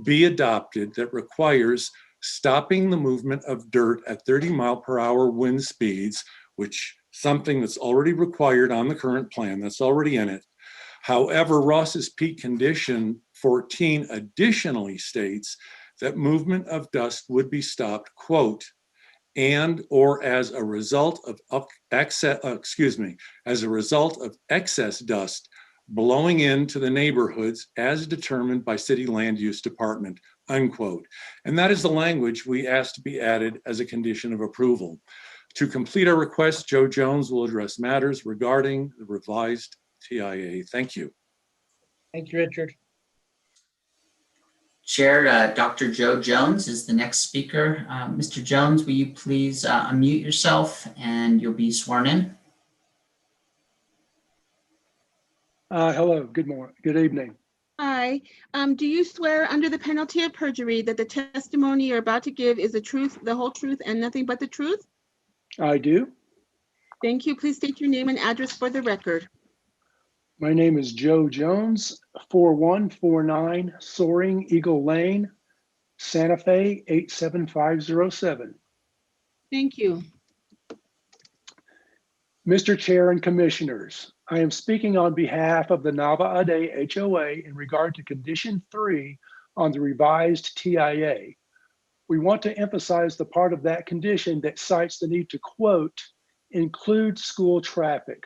be adopted that requires stopping the movement of dirt at 30-mile-per-hour wind speeds, which something that's already required on the current plan, that's already in it. However, Ross's Peak condition 14 additionally states that movement of dust would be stopped, quote, and or as a result of excess dust blowing into the neighborhoods as determined by city land use department, unquote. And that is the language we asked to be added as a condition of approval. To complete our request, Joe Jones will address matters regarding the revised TIA. Thank you. Thank you, Richard. Chair, Dr. Joe Jones is the next speaker. Mr. Jones, will you please unmute yourself and you'll be sworn in? Hello, good evening. Hi. Do you swear under the penalty of perjury that the testimony you're about to give is the truth, the whole truth, and nothing but the truth? I do. Thank you. Please state your name and address for the record. My name is Joe Jones, 4149 Soaring Eagle Lane, Santa Fe, 87507. Thank you. Mr. Chair and Commissioners, I am speaking on behalf of the Nava Ade HOA in regard to Condition 3 on the revised TIA. We want to emphasize the part of that condition that cites the need to, quote, include school traffic.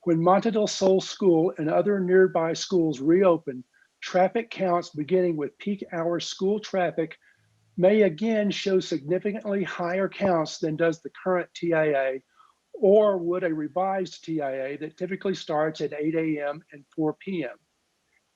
When Monte del Sol School and other nearby schools reopen, traffic counts beginning with peak hour school traffic may again show significantly higher counts than does the current TIA, or would a revised TIA that typically starts at 8 a.m. and 4 p.m.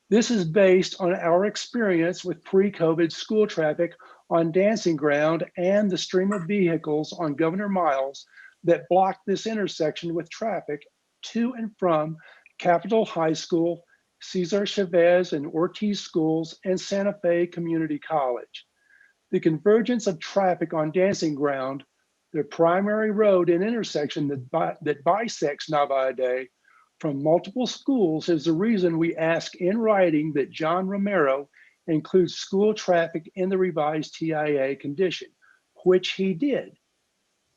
This is based on our experience with pre-COVID school traffic on Dancing Ground and the stream of vehicles on Governor Miles that blocked this intersection with traffic to and from Capitol High School, Cesar Chavez and Ortiz schools, and Santa Fe Community College. The convergence of traffic on Dancing Ground, the primary road and intersection that bisects Nava Ade from multiple schools, is the reason we ask in writing that John Romero include school traffic in the revised TIA condition, which he did.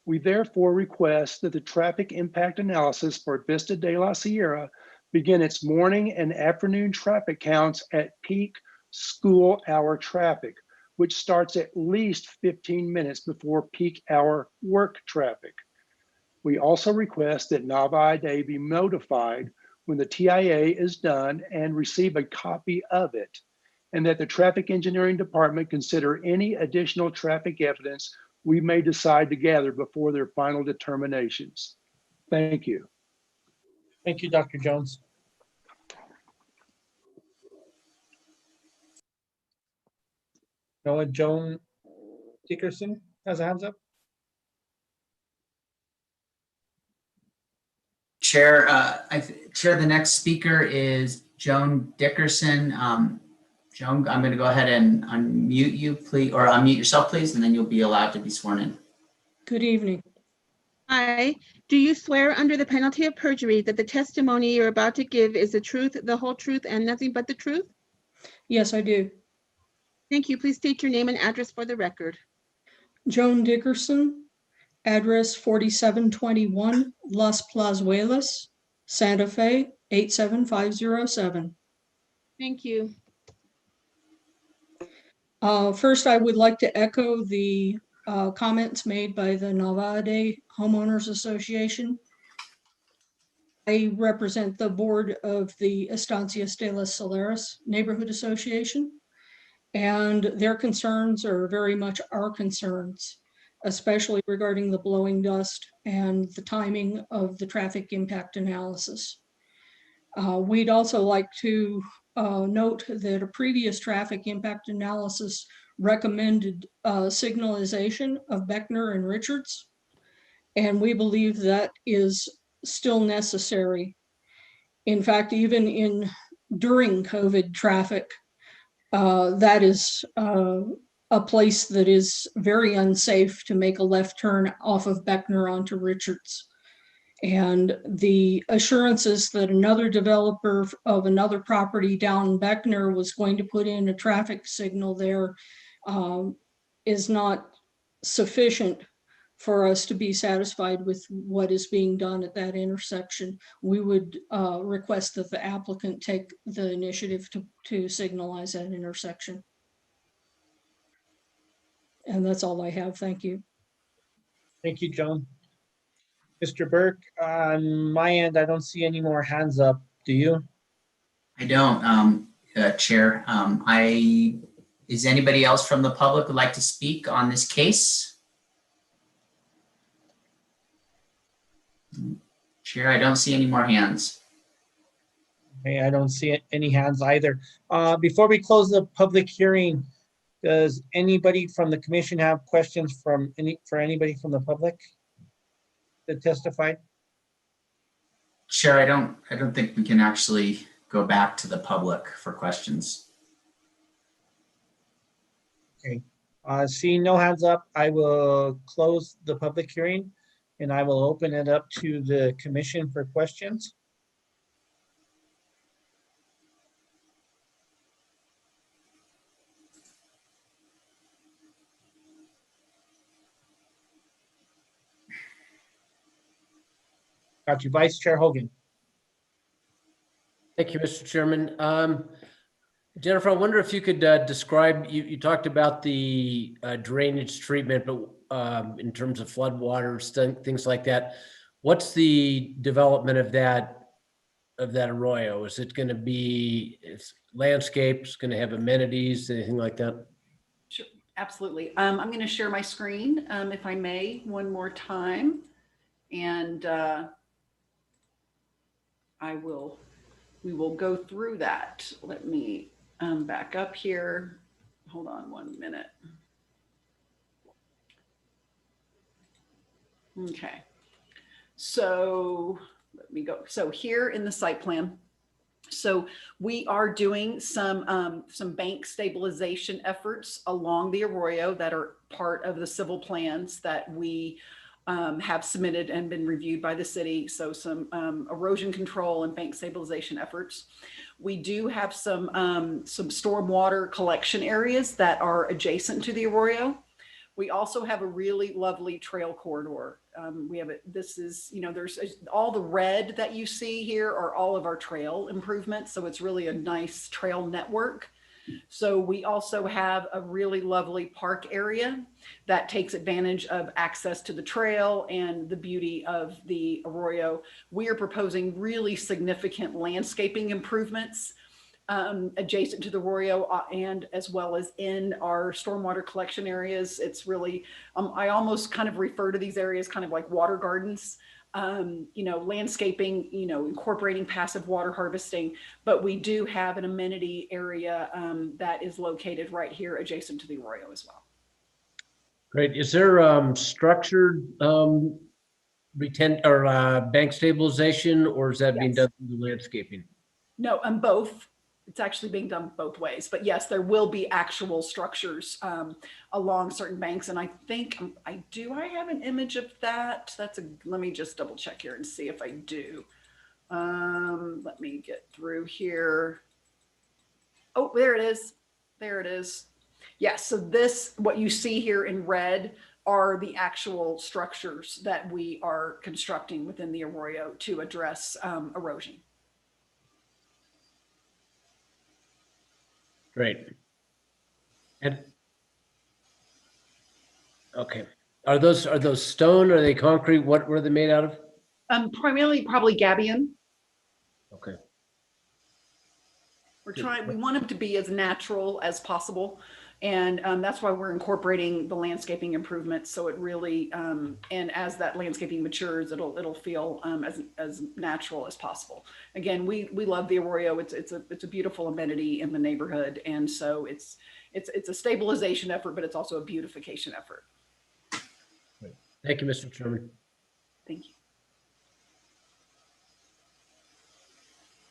We therefore request that the traffic impact analysis for Vista de la Sierra begin its morning and afternoon traffic counts at peak school hour traffic, which starts at least 15 minutes before peak hour work traffic. We also request that Nava Ade be notified when the TIA is done and receive a copy of it, and that the Traffic Engineering Department consider any additional traffic evidence we may decide to gather before their final determinations. Thank you. Thank you, Dr. Jones. Noah Joan Dickerson has a hands up. Chair, Chair, the next speaker is Joan Dickerson. Joan, I'm going to go ahead and unmute you, please, or unmute yourself, please, and then you'll be allowed to be sworn in. Good evening. Hi. Do you swear under the penalty of perjury that the testimony you're about to give is the truth, the whole truth, and nothing but the truth? Yes, I do. Thank you. Please state your name and address for the record. Joan Dickerson, address 4721 Las Plazuelas, Santa Fe, 87507. Thank you. First, I would like to echo the comments made by the Nava Ade Homeowners Association. I represent the board of the Estancias de las Saleras Neighborhood Association, and their concerns are very much our concerns, especially regarding the blowing dust and the timing of the traffic impact analysis. We'd also like to note that a previous traffic impact analysis recommended signalization of Beckner and Richards, and we believe that is still necessary. In fact, even during COVID traffic, that is a place that is very unsafe to make a left turn off of Beckner onto Richards. And the assurances that another developer of another property down Beckner was going to put in a traffic signal there is not sufficient for us to be satisfied with what is being done at that intersection. We would request that the applicant take the initiative to signalize that intersection. And that's all I have. Thank you. Thank you, Joan. Mr. Burke, on my end, I don't see any more hands up. Do you? I don't, Chair. Is anybody else from the public would like to speak on this case? Chair, I don't see any more hands. Okay, I don't see any hands either. Before we close the public hearing, does anybody from the commission have questions for anybody from the public that testified? Chair, I don't think we can actually go back to the public for questions. Okay, seeing no hands up, I will close the public hearing and I will open it up to the commission for questions. Got you, Vice Chair Hogan. Thank you, Mr. Chairman. Jennifer, I wonder if you could describe, you talked about the drainage treatment, but in terms of floodwaters, things like that, what's the development of that of that arroyo? Is it going to be landscape? It's going to have amenities, anything like that? Sure, absolutely. I'm going to share my screen, if I may, one more time. And we will go through that. Let me back up here. Hold on 1 minute. Okay. So let me go. So here in the site plan, so we are doing some bank stabilization efforts along the arroyo that are part of the civil plans that we have submitted and been reviewed by the city. So some erosion control and bank stabilization efforts. We do have some stormwater collection areas that are adjacent to the arroyo. We also have a really lovely trail corridor. This is, there's all the red that you see here are all of our trail improvements. So it's really a nice trail network. So we also have a really lovely park area that takes advantage of access to the trail and the beauty of the arroyo. We are proposing really significant landscaping improvements adjacent to the arroyo and as well as in our stormwater collection areas. It's really, I almost kind of refer to these areas kind of like water gardens. Landscaping, incorporating passive water harvesting, but we do have an amenity area that is located right here adjacent to the arroyo as well. Great. Is there structured bank stabilization, or is that being done through the landscaping? No, both. It's actually being done both ways, but yes, there will be actual structures along certain banks. And I think I have an image of that. Let me just double check here and see if I do. Let me get through here. Oh, there it is. There it is. Yes. So what you see here in red are the actual structures that we are constructing within the arroyo to address erosion. Great. And okay, are those stone? Are they concrete? What were they made out of? Primarily probably gabion. Okay. We want them to be as natural as possible. And that's why we're incorporating the landscaping improvements. So it really, and as that landscaping matures, it'll feel as natural as possible. Again, we love the arroyo. It's a beautiful amenity in the neighborhood. And so it's a stabilization effort, but it's also a beautification effort. Thank you, Mr. Chairman. Thank you.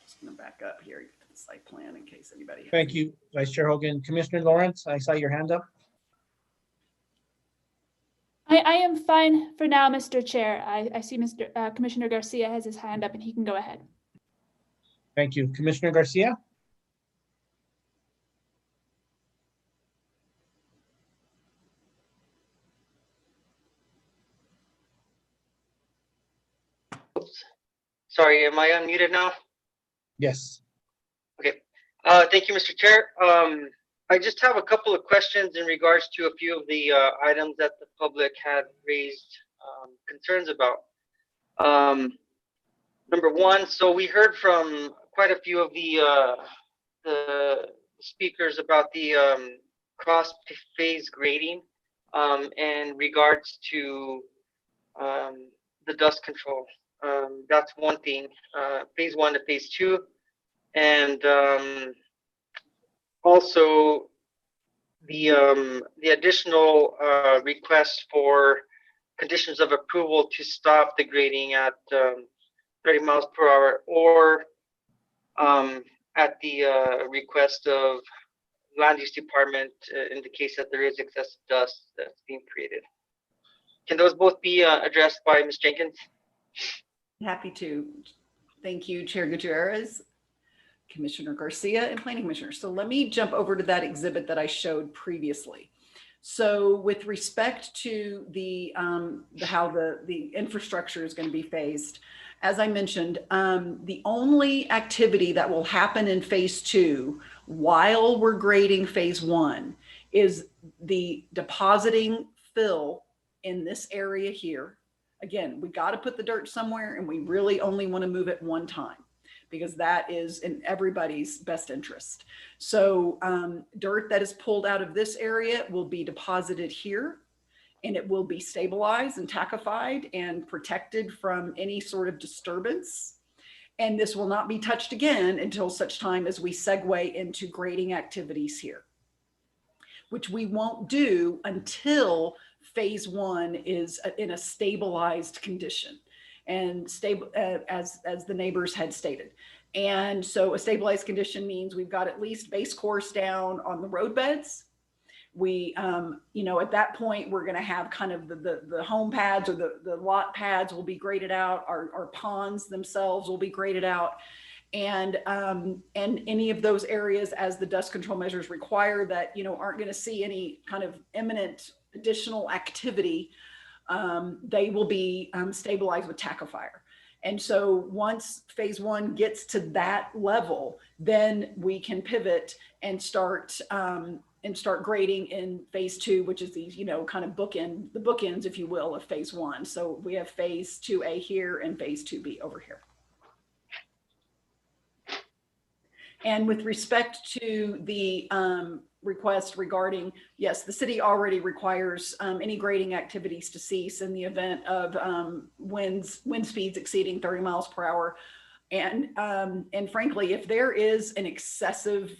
Just gonna back up here to the site plan in case anybody. Thank you, Vice Chair Hogan. Commissioner Lawrence, I saw your hand up. I am fine for now, Mr. Chair. I see Commissioner Garcia has his hand up and he can go ahead. Thank you. Commissioner Garcia? Sorry, am I unmuted now? Yes. Okay. Thank you, Mr. Chair. I just have a couple of questions in regards to a few of the items that the public had raised concerns about. Number one, so we heard from quite a few of the speakers about the cross-phase grading in regards to the dust control. That's one thing, phase 1 to phase 2. And also the additional request for conditions of approval to stop the grading at 30 miles per hour or at the request of land use department in the case that there is excessive dust that's being created. Can those both be addressed by Ms. Jenkins? Happy to. Thank you, Chair Gutierrez, Commissioner Garcia, and Planning Commissioner. So let me jump over to that exhibit that I showed previously. So with respect to how the infrastructure is going to be phased, as I mentioned, the only activity that will happen in phase 2 while we're grading phase 1 is the depositing fill in this area here. Again, we got to put the dirt somewhere and we really only want to move it one time because that is in everybody's best interest. So dirt that is pulled out of this area will be deposited here, and it will be stabilized and tackified and protected from any sort of disturbance. And this will not be touched again until such time as we segue into grading activities here, which we won't do until phase 1 is in a stabilized condition and stable as the neighbors had stated. And so a stabilized condition means we've got at least base course down on the road beds. We, at that point, we're going to have kind of the home pads or the lot pads will be graded out. Our ponds themselves will be graded out. And any of those areas, as the dust control measures require, that, aren't going to see any kind of imminent additional activity, they will be stabilized with tackifier. And so once phase 1 gets to that level, then we can pivot and start grading in phase 2, which is these, kind of the bookends, if you will, of phase 1. So we have phase 2A here and phase 2B over here. And with respect to the request regarding, yes, the city already requires any grading activities to cease in the event of wind speeds exceeding 30 miles per hour. And frankly, if there is an excessive,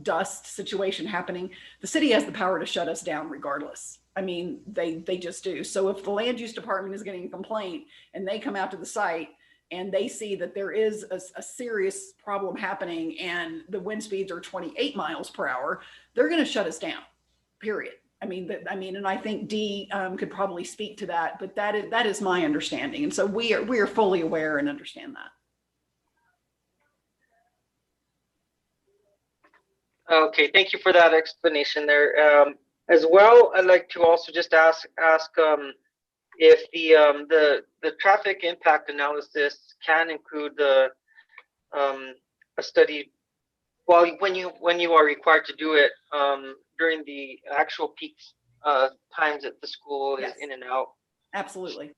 dust situation happening, the city has the power to shut us down regardless. I mean, they just do. So if the land use department is getting a complaint and they come out to the site and they see that there is a serious problem happening and the wind speeds are 28 miles per hour, they're going to shut us down, period. And I think Dee could probably speak to that, but that is my understanding. And so we are fully aware and understand that. Okay, thank you for that explanation there. As well, I'd like to also just ask if the traffic impact analysis can include a study. Well, when you are required to do it during the actual peak times that the school is in and out. Absolutely.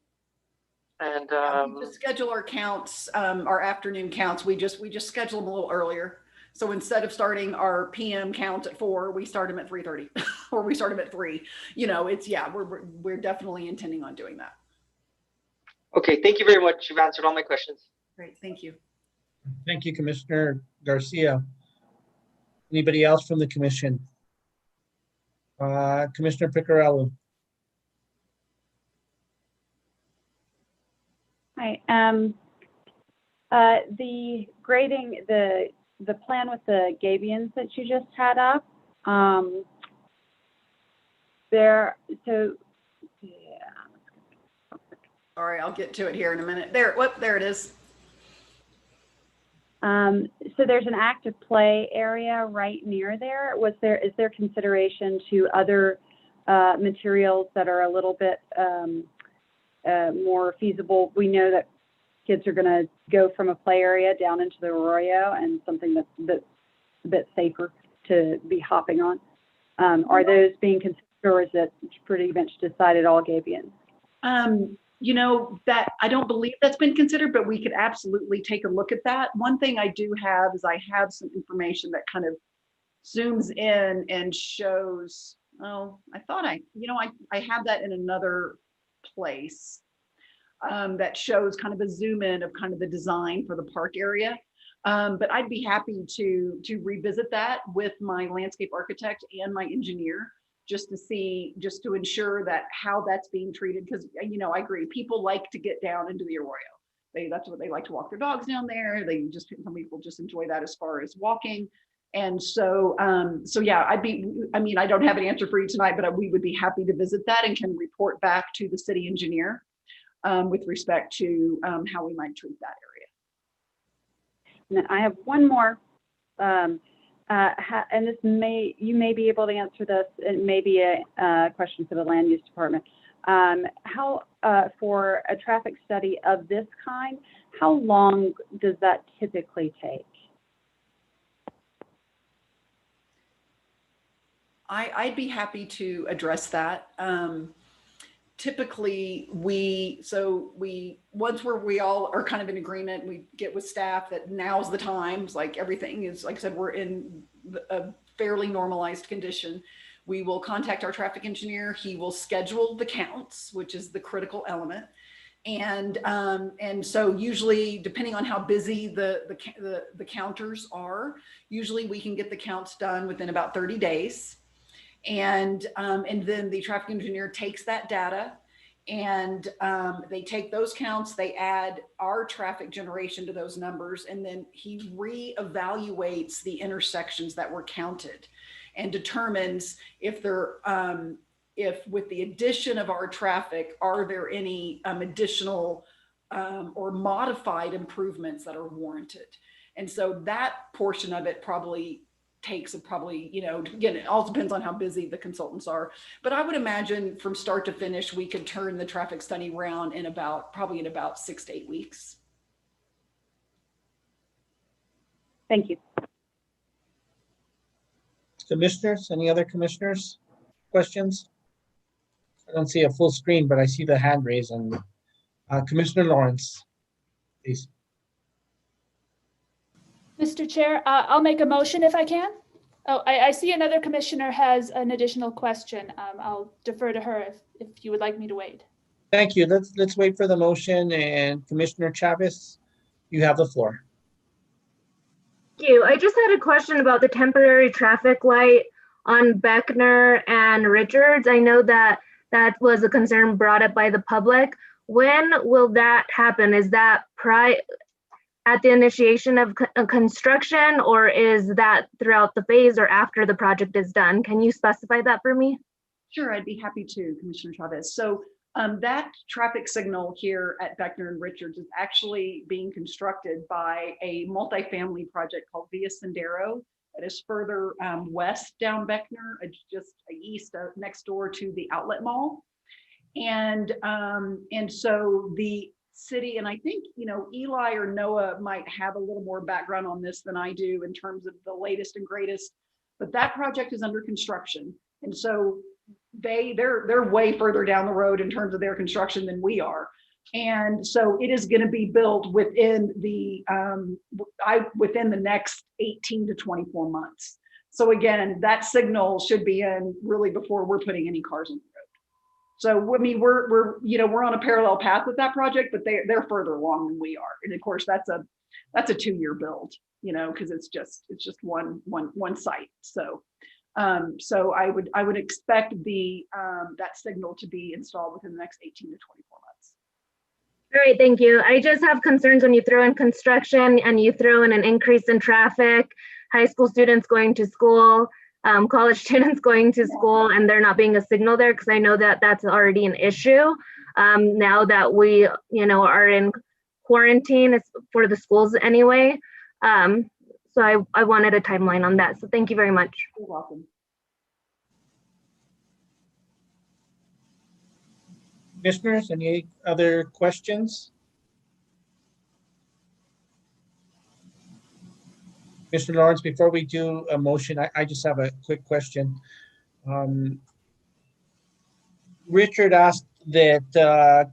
And we just schedule our counts, our afternoon counts. We just schedule them a little earlier. So instead of starting our PM count at 4, we start them at 3:30 or we start them at 3. We're definitely intending on doing that. Okay, thank you very much. You've answered all my questions. Great, thank you. Thank you, Commissioner Garcia. Anybody else from the commission? Commissioner Picarello. Hi. The grading, the plan with the gabions that you just had up, Sorry, I'll get to it here in a minute. There it is. So there's an active play area right near there. Is there consideration to other materials that are a little bit more feasible? We know that kids are going to go from a play area down into the arroyo, and something that's a bit safer to be hopping on. Are those being considered, or is it pretty much decided all gabions? That I don't believe that's been considered, but we could absolutely take a look at that. One thing I do have is I have some information that kind of zooms in and shows, I thought I have that in another place that shows kind of a zoom in of kind of the design for the park area. But I'd be happy to revisit that with my landscape architect and my engineer, just to ensure that how that's being treated. Because, I agree, people like to get down into the arroyo. That's what they like to walk their dogs down there. Some people just enjoy that as far as walking. And so yeah, I don't have an answer for you tonight, but we would be happy to visit that and can report back to the city engineer with respect to how we might treat that area. And I have one more. And you may be able to answer this. It may be a question for the land use department. How for a traffic study of this kind, how long does that typically take? I'd be happy to address that. typically once we all are kind of in agreement, we get with staff that now's the time. It's like everything is, like I said, we're in a fairly normalized condition. We will contact our traffic engineer. He will schedule the counts, which is the critical element. And so usually, depending on how busy the counters are, usually we can get the counts done within about 30 days. And then the traffic engineer takes that data and they take those counts, they add our traffic generation to those numbers, and then he reevaluates the intersections that were counted and determines if they're if with the addition of our traffic, are there any additional or modified improvements that are warranted. And so that portion of it probably takes you know, again, it all depends on how busy the consultants are. But I would imagine from start to finish, we could turn the traffic study around in probably in about 6 to 8 weeks. Thank you. Commissioners, any other commissioners? Questions? I don't see a full screen, but I see the hand raised. And Commissioner Lawrence, please. Mr. Chair, I'll make a motion if I can. Oh, I see another commissioner has an additional question. I'll defer to her if you would like me to wait. Thank you. Let's wait for the motion. And Commissioner Chavez, you have the floor. Thank you. I just had a question about the temporary traffic light on Beckner and Richards. I know that was a concern brought up by the public. When will that happen? Is that at the initiation of construction, or is that throughout the phase or after the project is done? Can you specify that for me? Sure, I'd be happy to, Commissioner Chavez. So that traffic signal here at Beckner and Richards is actually being constructed by a multifamily project called Via Sendero that is further west down Beckner, just east next door to the outlet mall. And so the city, and I think, you know, Eli or Noah might have a little more background on this than I do in terms of the latest and greatest, but that project is under construction. And so they're way further down the road in terms of their construction than we are. And so it is going to be built within the next 18 to 24 months. So again, that signal should be in really before we're putting any cars on the road. So I mean, we're on a parallel path with that project, but they're further along than we are. And of course, that's a 2-year build, you know, because it's just one site. So so I would expect that signal to be installed within the next 18 to 24 months. All right, thank you. I just have concerns when you throw in construction and you throw in an increase in traffic, high school students going to school, college students going to school, and there not being a signal there, because I know that that's already an issue now that we, you know, are in quarantine for the schools anyway. So I wanted a timeline on that. So thank you very much. You're welcome. Commissioners, any other questions? Mr. Lawrence, before we do a motion, I just have a quick question. Richard asked that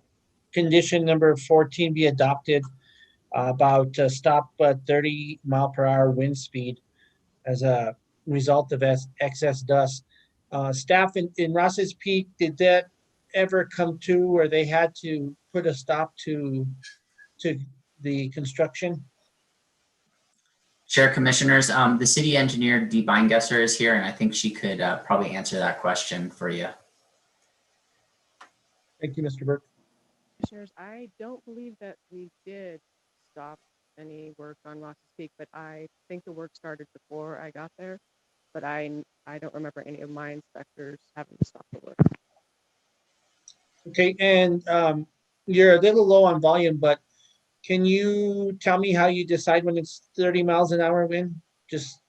condition number 14 be adopted about stop at 30-mile-per-hour wind speed as a result of excess dust. Staff in Ross's Peak, did that ever come to where they had to put a stop to the construction? Chair Commissioners, the city engineer, Dee Beingesser, is here, and I think she could probably answer that question for you. Thank you, Mr. Burke. Commissioners, I don't believe that we did stop any work on Ross's Peak, but I think the work started before I got there, but I don't remember any of my inspectors having to stop the work. Okay, and you're a little low on volume, but can you tell me how you decide when it's 30 miles an hour wind, just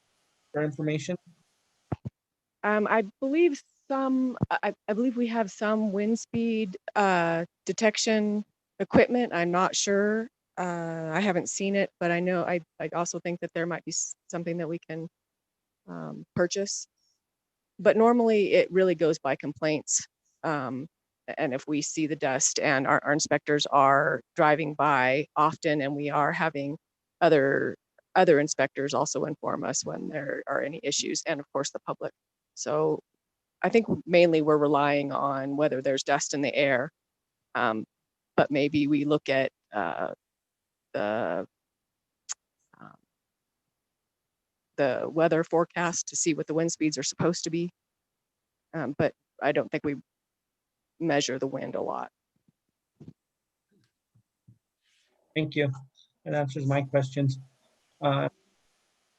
for information? I believe I believe we have some wind speed detection equipment. I'm not sure. I haven't seen it, but I know I also think that there might be something that we can purchase. But normally it really goes by complaints. and if we see the dust, and our inspectors are driving by often, and we are having other inspectors also inform us when there are any issues, and of course the public. So I think mainly we're relying on whether there's dust in the air, but maybe we look at the weather forecast to see what the wind speeds are supposed to be. But I don't think we measure the wind a lot. Thank you. That answers my questions.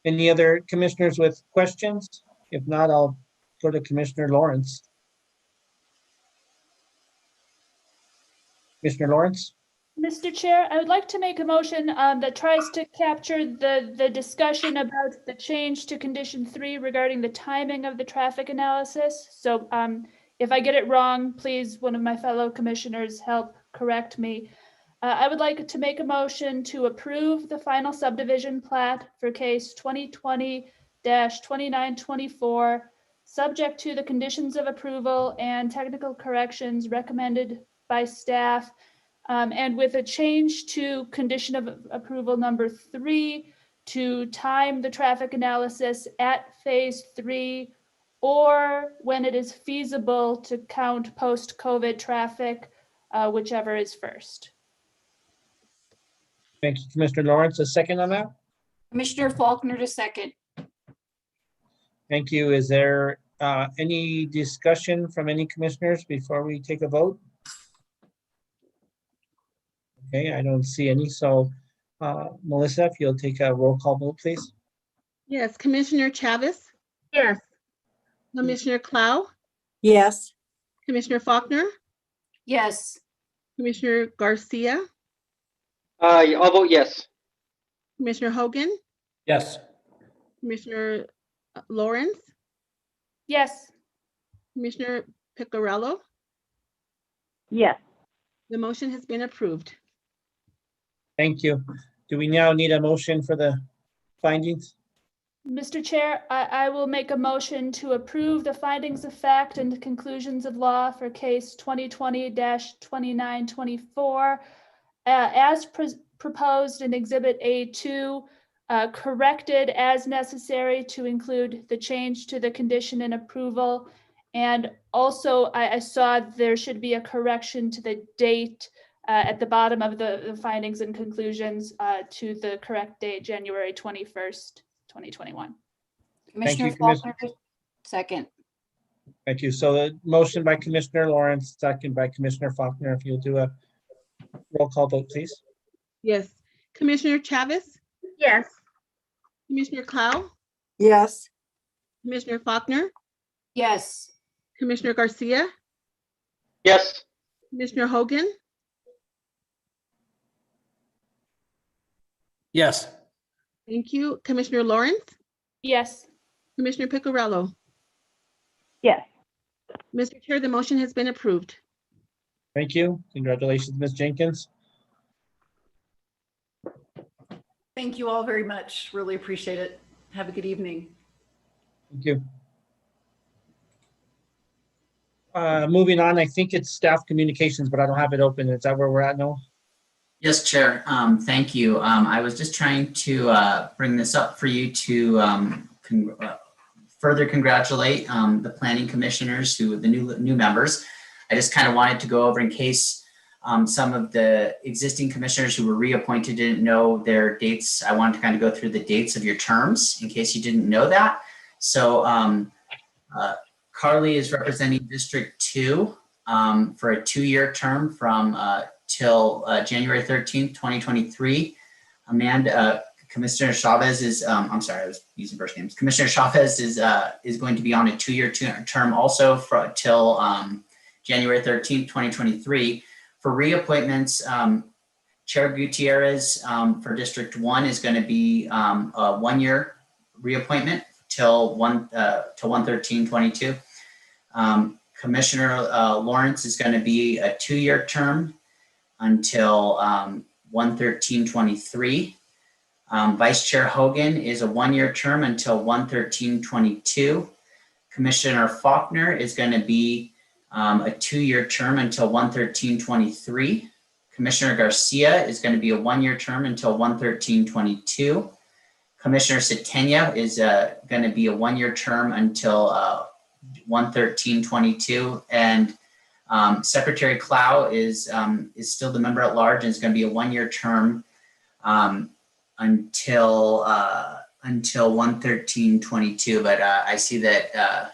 Any other commissioners with questions? If not, I'll go to Commissioner Lawrence. Commissioner Lawrence? Mr. Chair, I would like to make a motion that tries to capture the discussion about the change to condition 3 regarding the timing of the traffic analysis. So if I get it wrong, please, one of my fellow commissioners help correct me. I would like to make a motion to approve the final subdivision plat for case 2020-2924, subject to the conditions of approval and technical corrections recommended by staff, and with a change to condition of approval number 3 to time the traffic analysis at phase 3, or when it is feasible to count post-COVID traffic, whichever is first. Thank you, Commissioner Lawrence. A second on that? Commissioner Faulkner to second. Thank you. Is there any discussion from any commissioners before we take a vote? Okay, I don't see any. So Melissa, if you'll take a roll call vote, please. Yes, Commissioner Chavez, Yes. Commissioner Clow, Yes. Commissioner Faulkner, Yes. Commissioner Garcia, I'll vote yes. Commissioner Hogan, Yes. Commissioner Lawrence, Yes. Commissioner Picarello. Yes. The motion has been approved. Thank you. Do we now need a motion for the findings? Mr. Chair, I will make a motion to approve the findings of fact and conclusions of law for case 2020-2924 as proposed in Exhibit A2, corrected as necessary to include the change to the condition and approval. And also, I saw there should be a correction to the date at the bottom of the findings and conclusions to the correct date, January 21st. 2021. Commissioner Thank you, Faulkner, second. Thank you. So the motion by Commissioner Lawrence, second by Commissioner Faulkner. If you'll do a roll call vote, please. Yes, Commissioner Chavez, Yes. Commissioner Clow, Yes. Commissioner Faulkner, Yes. Commissioner Garcia, Yes. Commissioner Hogan, Yes. thank you, Commissioner Lawrence, Yes. Commissioner Picarello. Yes. Mr. Chair, the motion has been approved. Thank you. Congratulations, Ms. Jenkins. Thank you all very much. Really appreciate it. Have a good evening. Thank you. Moving on, I think it's staff communications, but I don't have it open. Is that where we're at now? Yes, Chair. Thank you. I was just trying to bring this up for you to further congratulate the planning commissioners, the new members. I just kind of wanted to go over in case some of the existing commissioners who were reappointed didn't know their dates. I wanted to kind of go through the dates of your terms in case you didn't know that. So Carly is representing District 2 for a 2-year term from till January 13th, 2023. Commissioner Chavez is, I'm sorry, I was using first names. Commissioner Chavez is going to be on a 2-year term also till January 13th, 2023. For reappointments, Chair Gutierrez for District 1 is going to be a 1-year reappointment till 1/13/22. Commissioner Lawrence is going to be a 2-year term until 1/13/23. Vice Chair Hogan is a 1-year term until 1/13/22. Commissioner Faulkner is going to be a 2-year term until 1/13/23. Commissioner Garcia is going to be a 1-year term until 1/13/22. Commissioner Setenia is going to be a 1-year term until 1/13/22, and Secretary Clow is still the member at large and is going to be a 1-year term until 1/13/22. But I see that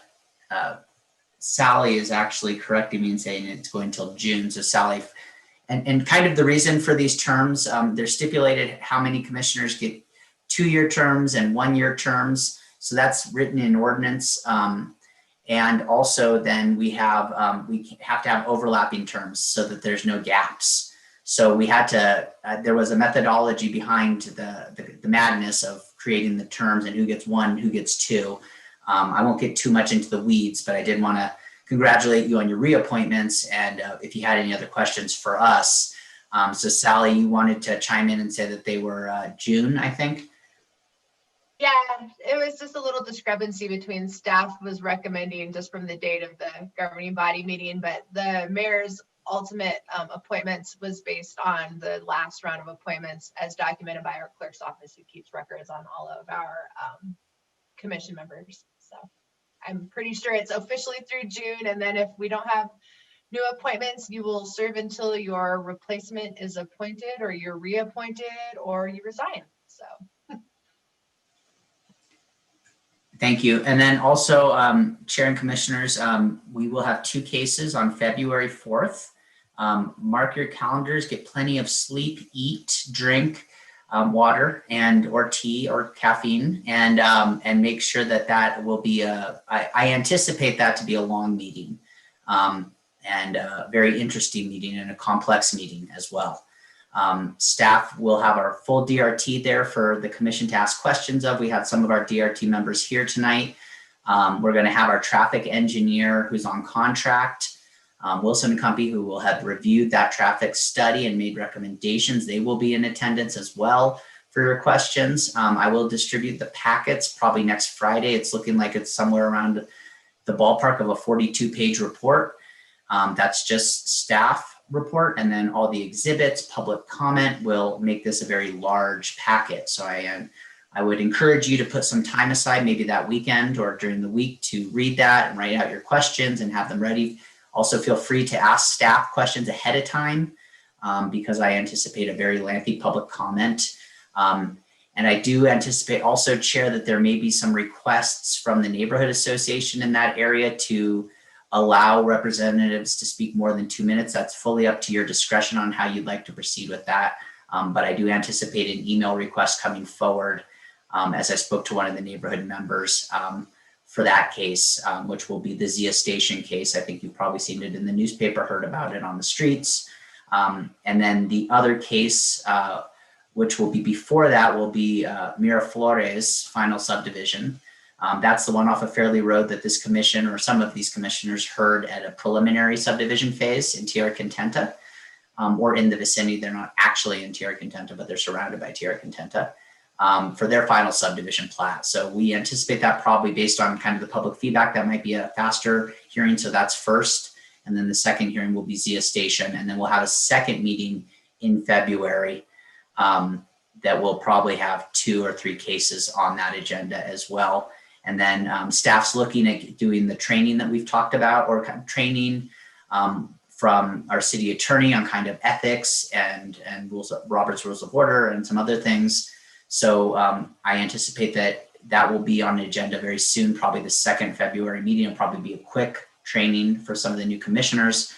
Sally is actually correcting me and saying it's going till June. So Sally, and kind of the reason for these terms, they're stipulated how many commissioners get 2-year terms and 1-year terms. So that's written in ordinance. And also then we have to have overlapping terms so that there's no gaps. So we had to, there was a methodology behind the madness of creating the terms and who gets 1, who gets 2. I won't get too much into the weeds, but I did want to congratulate you on your reappointments. And if you had any other questions for us. So Sally, you wanted to chime in and say that they were June, I think. Yeah, it was just a little discrepancy between staff was recommending just from the date of the governing body meeting, but the mayor's ultimate appointments was based on the last round of appointments as documented by our clerk's office, who keeps records on all of our commission members. So I'm pretty sure it's officially through June, and then if we don't have new appointments, you will serve until your replacement is appointed or you're reappointed or you resign. So Thank you. And then also, Chair and Commissioners, we will have 2 cases on February 4th. Mark your calendars, get plenty of sleep, eat, drink water and or tea or caffeine, and make sure that will be I anticipate that to be a long meeting and a very interesting meeting and a complex meeting as well. Staff will have our full DRT there for the commission to ask questions of. We have some of our DRT members here tonight. We're going to have our traffic engineer who's on contract, Wilson & Company, who will have reviewed that traffic study and made recommendations. They will be in attendance as well for your questions. I will distribute the packets probably next Friday. It's looking like it's somewhere around the ballpark of a 42-page report. That's just staff report, and then all the exhibits, public comment will make this a very large packet. So I would encourage you to put some time aside, maybe that weekend or during the week, to read that and write out your questions and have them ready. Also feel free to ask staff questions ahead of time because I anticipate a very lengthy public comment. And I do anticipate also, Chair, that there may be some requests from the neighborhood association in that area to allow representatives to speak more than 2 minutes. That's fully up to your discretion on how you'd like to proceed with that. But I do anticipate an email request coming forward as I spoke to one of the neighborhood members for that case, which will be the Zia Station case. I think you've probably seen it in the newspaper, heard about it on the streets. And then the other case, which will be before that, will be Mira Flores final subdivision. That's the one off of Fairley Road that this commission or some of these commissioners heard at a preliminary subdivision phase in Tierra Contenta or in the vicinity. They're not actually in Tierra Contenta, but they're surrounded by Tierra Contenta for their final subdivision plat. So we anticipate that probably based on kind of the public feedback, that might be a faster hearing. So that's first. And then the second hearing will be Zia Station. And then we'll have a second meeting in February that will probably have 2 or 3 cases on that agenda as well. And then staff's looking at doing the training that we've talked about, or kind of training from our city attorney on kind of ethics and rules of Robert's Rules of Order and some other things. So I anticipate that will be on the agenda very soon, probably the 2nd February meeting. It'll probably be a quick training for some of the new commissioners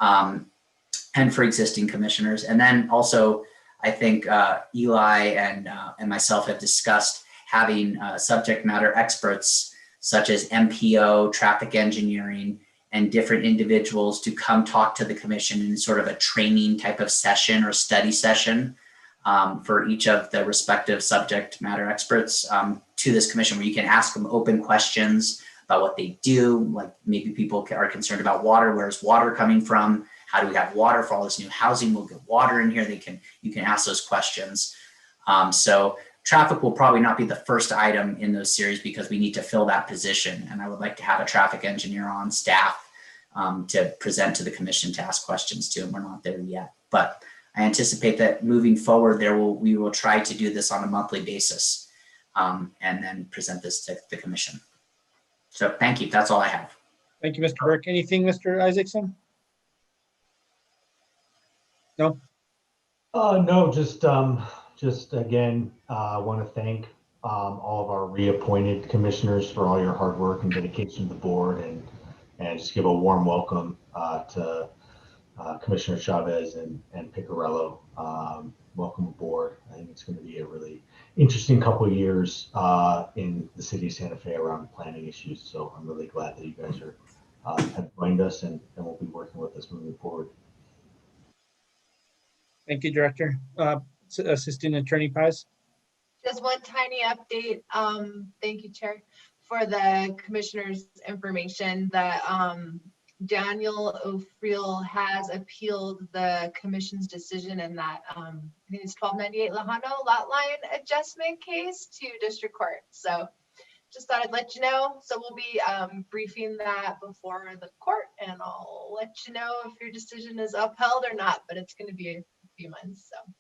and for existing commissioners. And then also, I think Eli and myself have discussed having subject matter experts such as MPO, traffic engineering, and different individuals to come talk to the commission in sort of a training type of session or study session for each of the respective subject matter experts to this commission, where you can ask them open questions about what they do. Like maybe people are concerned about water. Where's water coming from? How do we have water for all this new housing? We'll get water in here. You can ask those questions. So traffic will probably not be the first item in those series because we need to fill that position. And I would like to have a traffic engineer on staff to present to the commission to ask questions to, and we're not there yet. But I anticipate that moving forward, we will try to do this on a monthly basis, and then present this to the commission. So thank you. That's all I have. Thank you, Mr. Burke. Anything, Mr. Isaacson? No? No, just again, I want to thank all of our reappointed commissioners for all your hard work and dedication to the board, and just give a warm welcome to Commissioner Chavez and Picarello. Welcome aboard. I think it's going to be a really interesting couple of years in the city of Santa Fe around planning issues. So I'm really glad that you guys have joined us and will be working with us moving forward. Thank you, Director. Assistant Attorney Paz. Just one tiny update. Thank you, Chair, for the commissioner's information that Daniel O'Friel has appealed the commission's decision in that I think it's 1298 Lejano lot line adjustment case to district court. So just thought I'd let you know. So we'll be briefing that before the court, and I'll let you know if your decision is upheld or not, but it's going to be a few months. So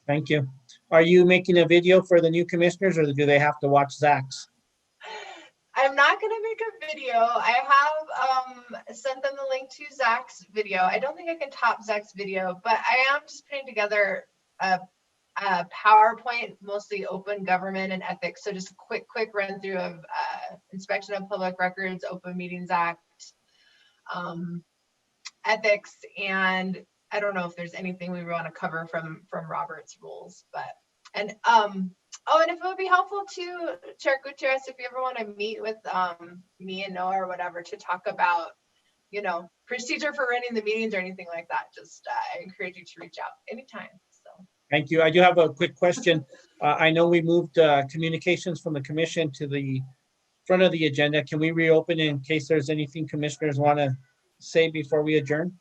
Thank you. Are you making a video for the new commissioners, or do they have to watch Zach's? I'm not going to make a video. I have sent them the link to Zach's video. I don't think I can top Zach's video, but I am just putting together a PowerPoint, mostly open government and ethics. So just a quick run through of inspection of public records, Open Meetings Act, ethics, and I don't know if there's anything we want to cover from Robert's rules, but oh, and if it would be helpful to Chair Gutierrez, if you ever want to meet with me and Noah or whatever to talk about, you know, procedure for running the meetings or anything like that, just I encourage you to reach out anytime. So Thank you. I do have a quick question. I know we moved communications from the commission to the front of the agenda. Can we reopen in case there's anything commissioners want to say before we adjourn?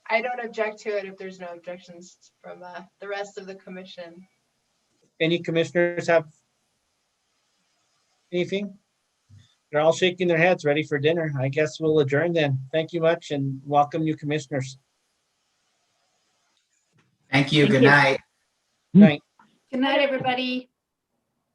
I don't object to it if there's no objections from the rest of the commission. Any commissioners have anything? They're all shaking their heads, ready for dinner. I guess we'll adjourn then. Thank you much and welcome new commissioners. Thank you. Good night. Night. Good night, everybody.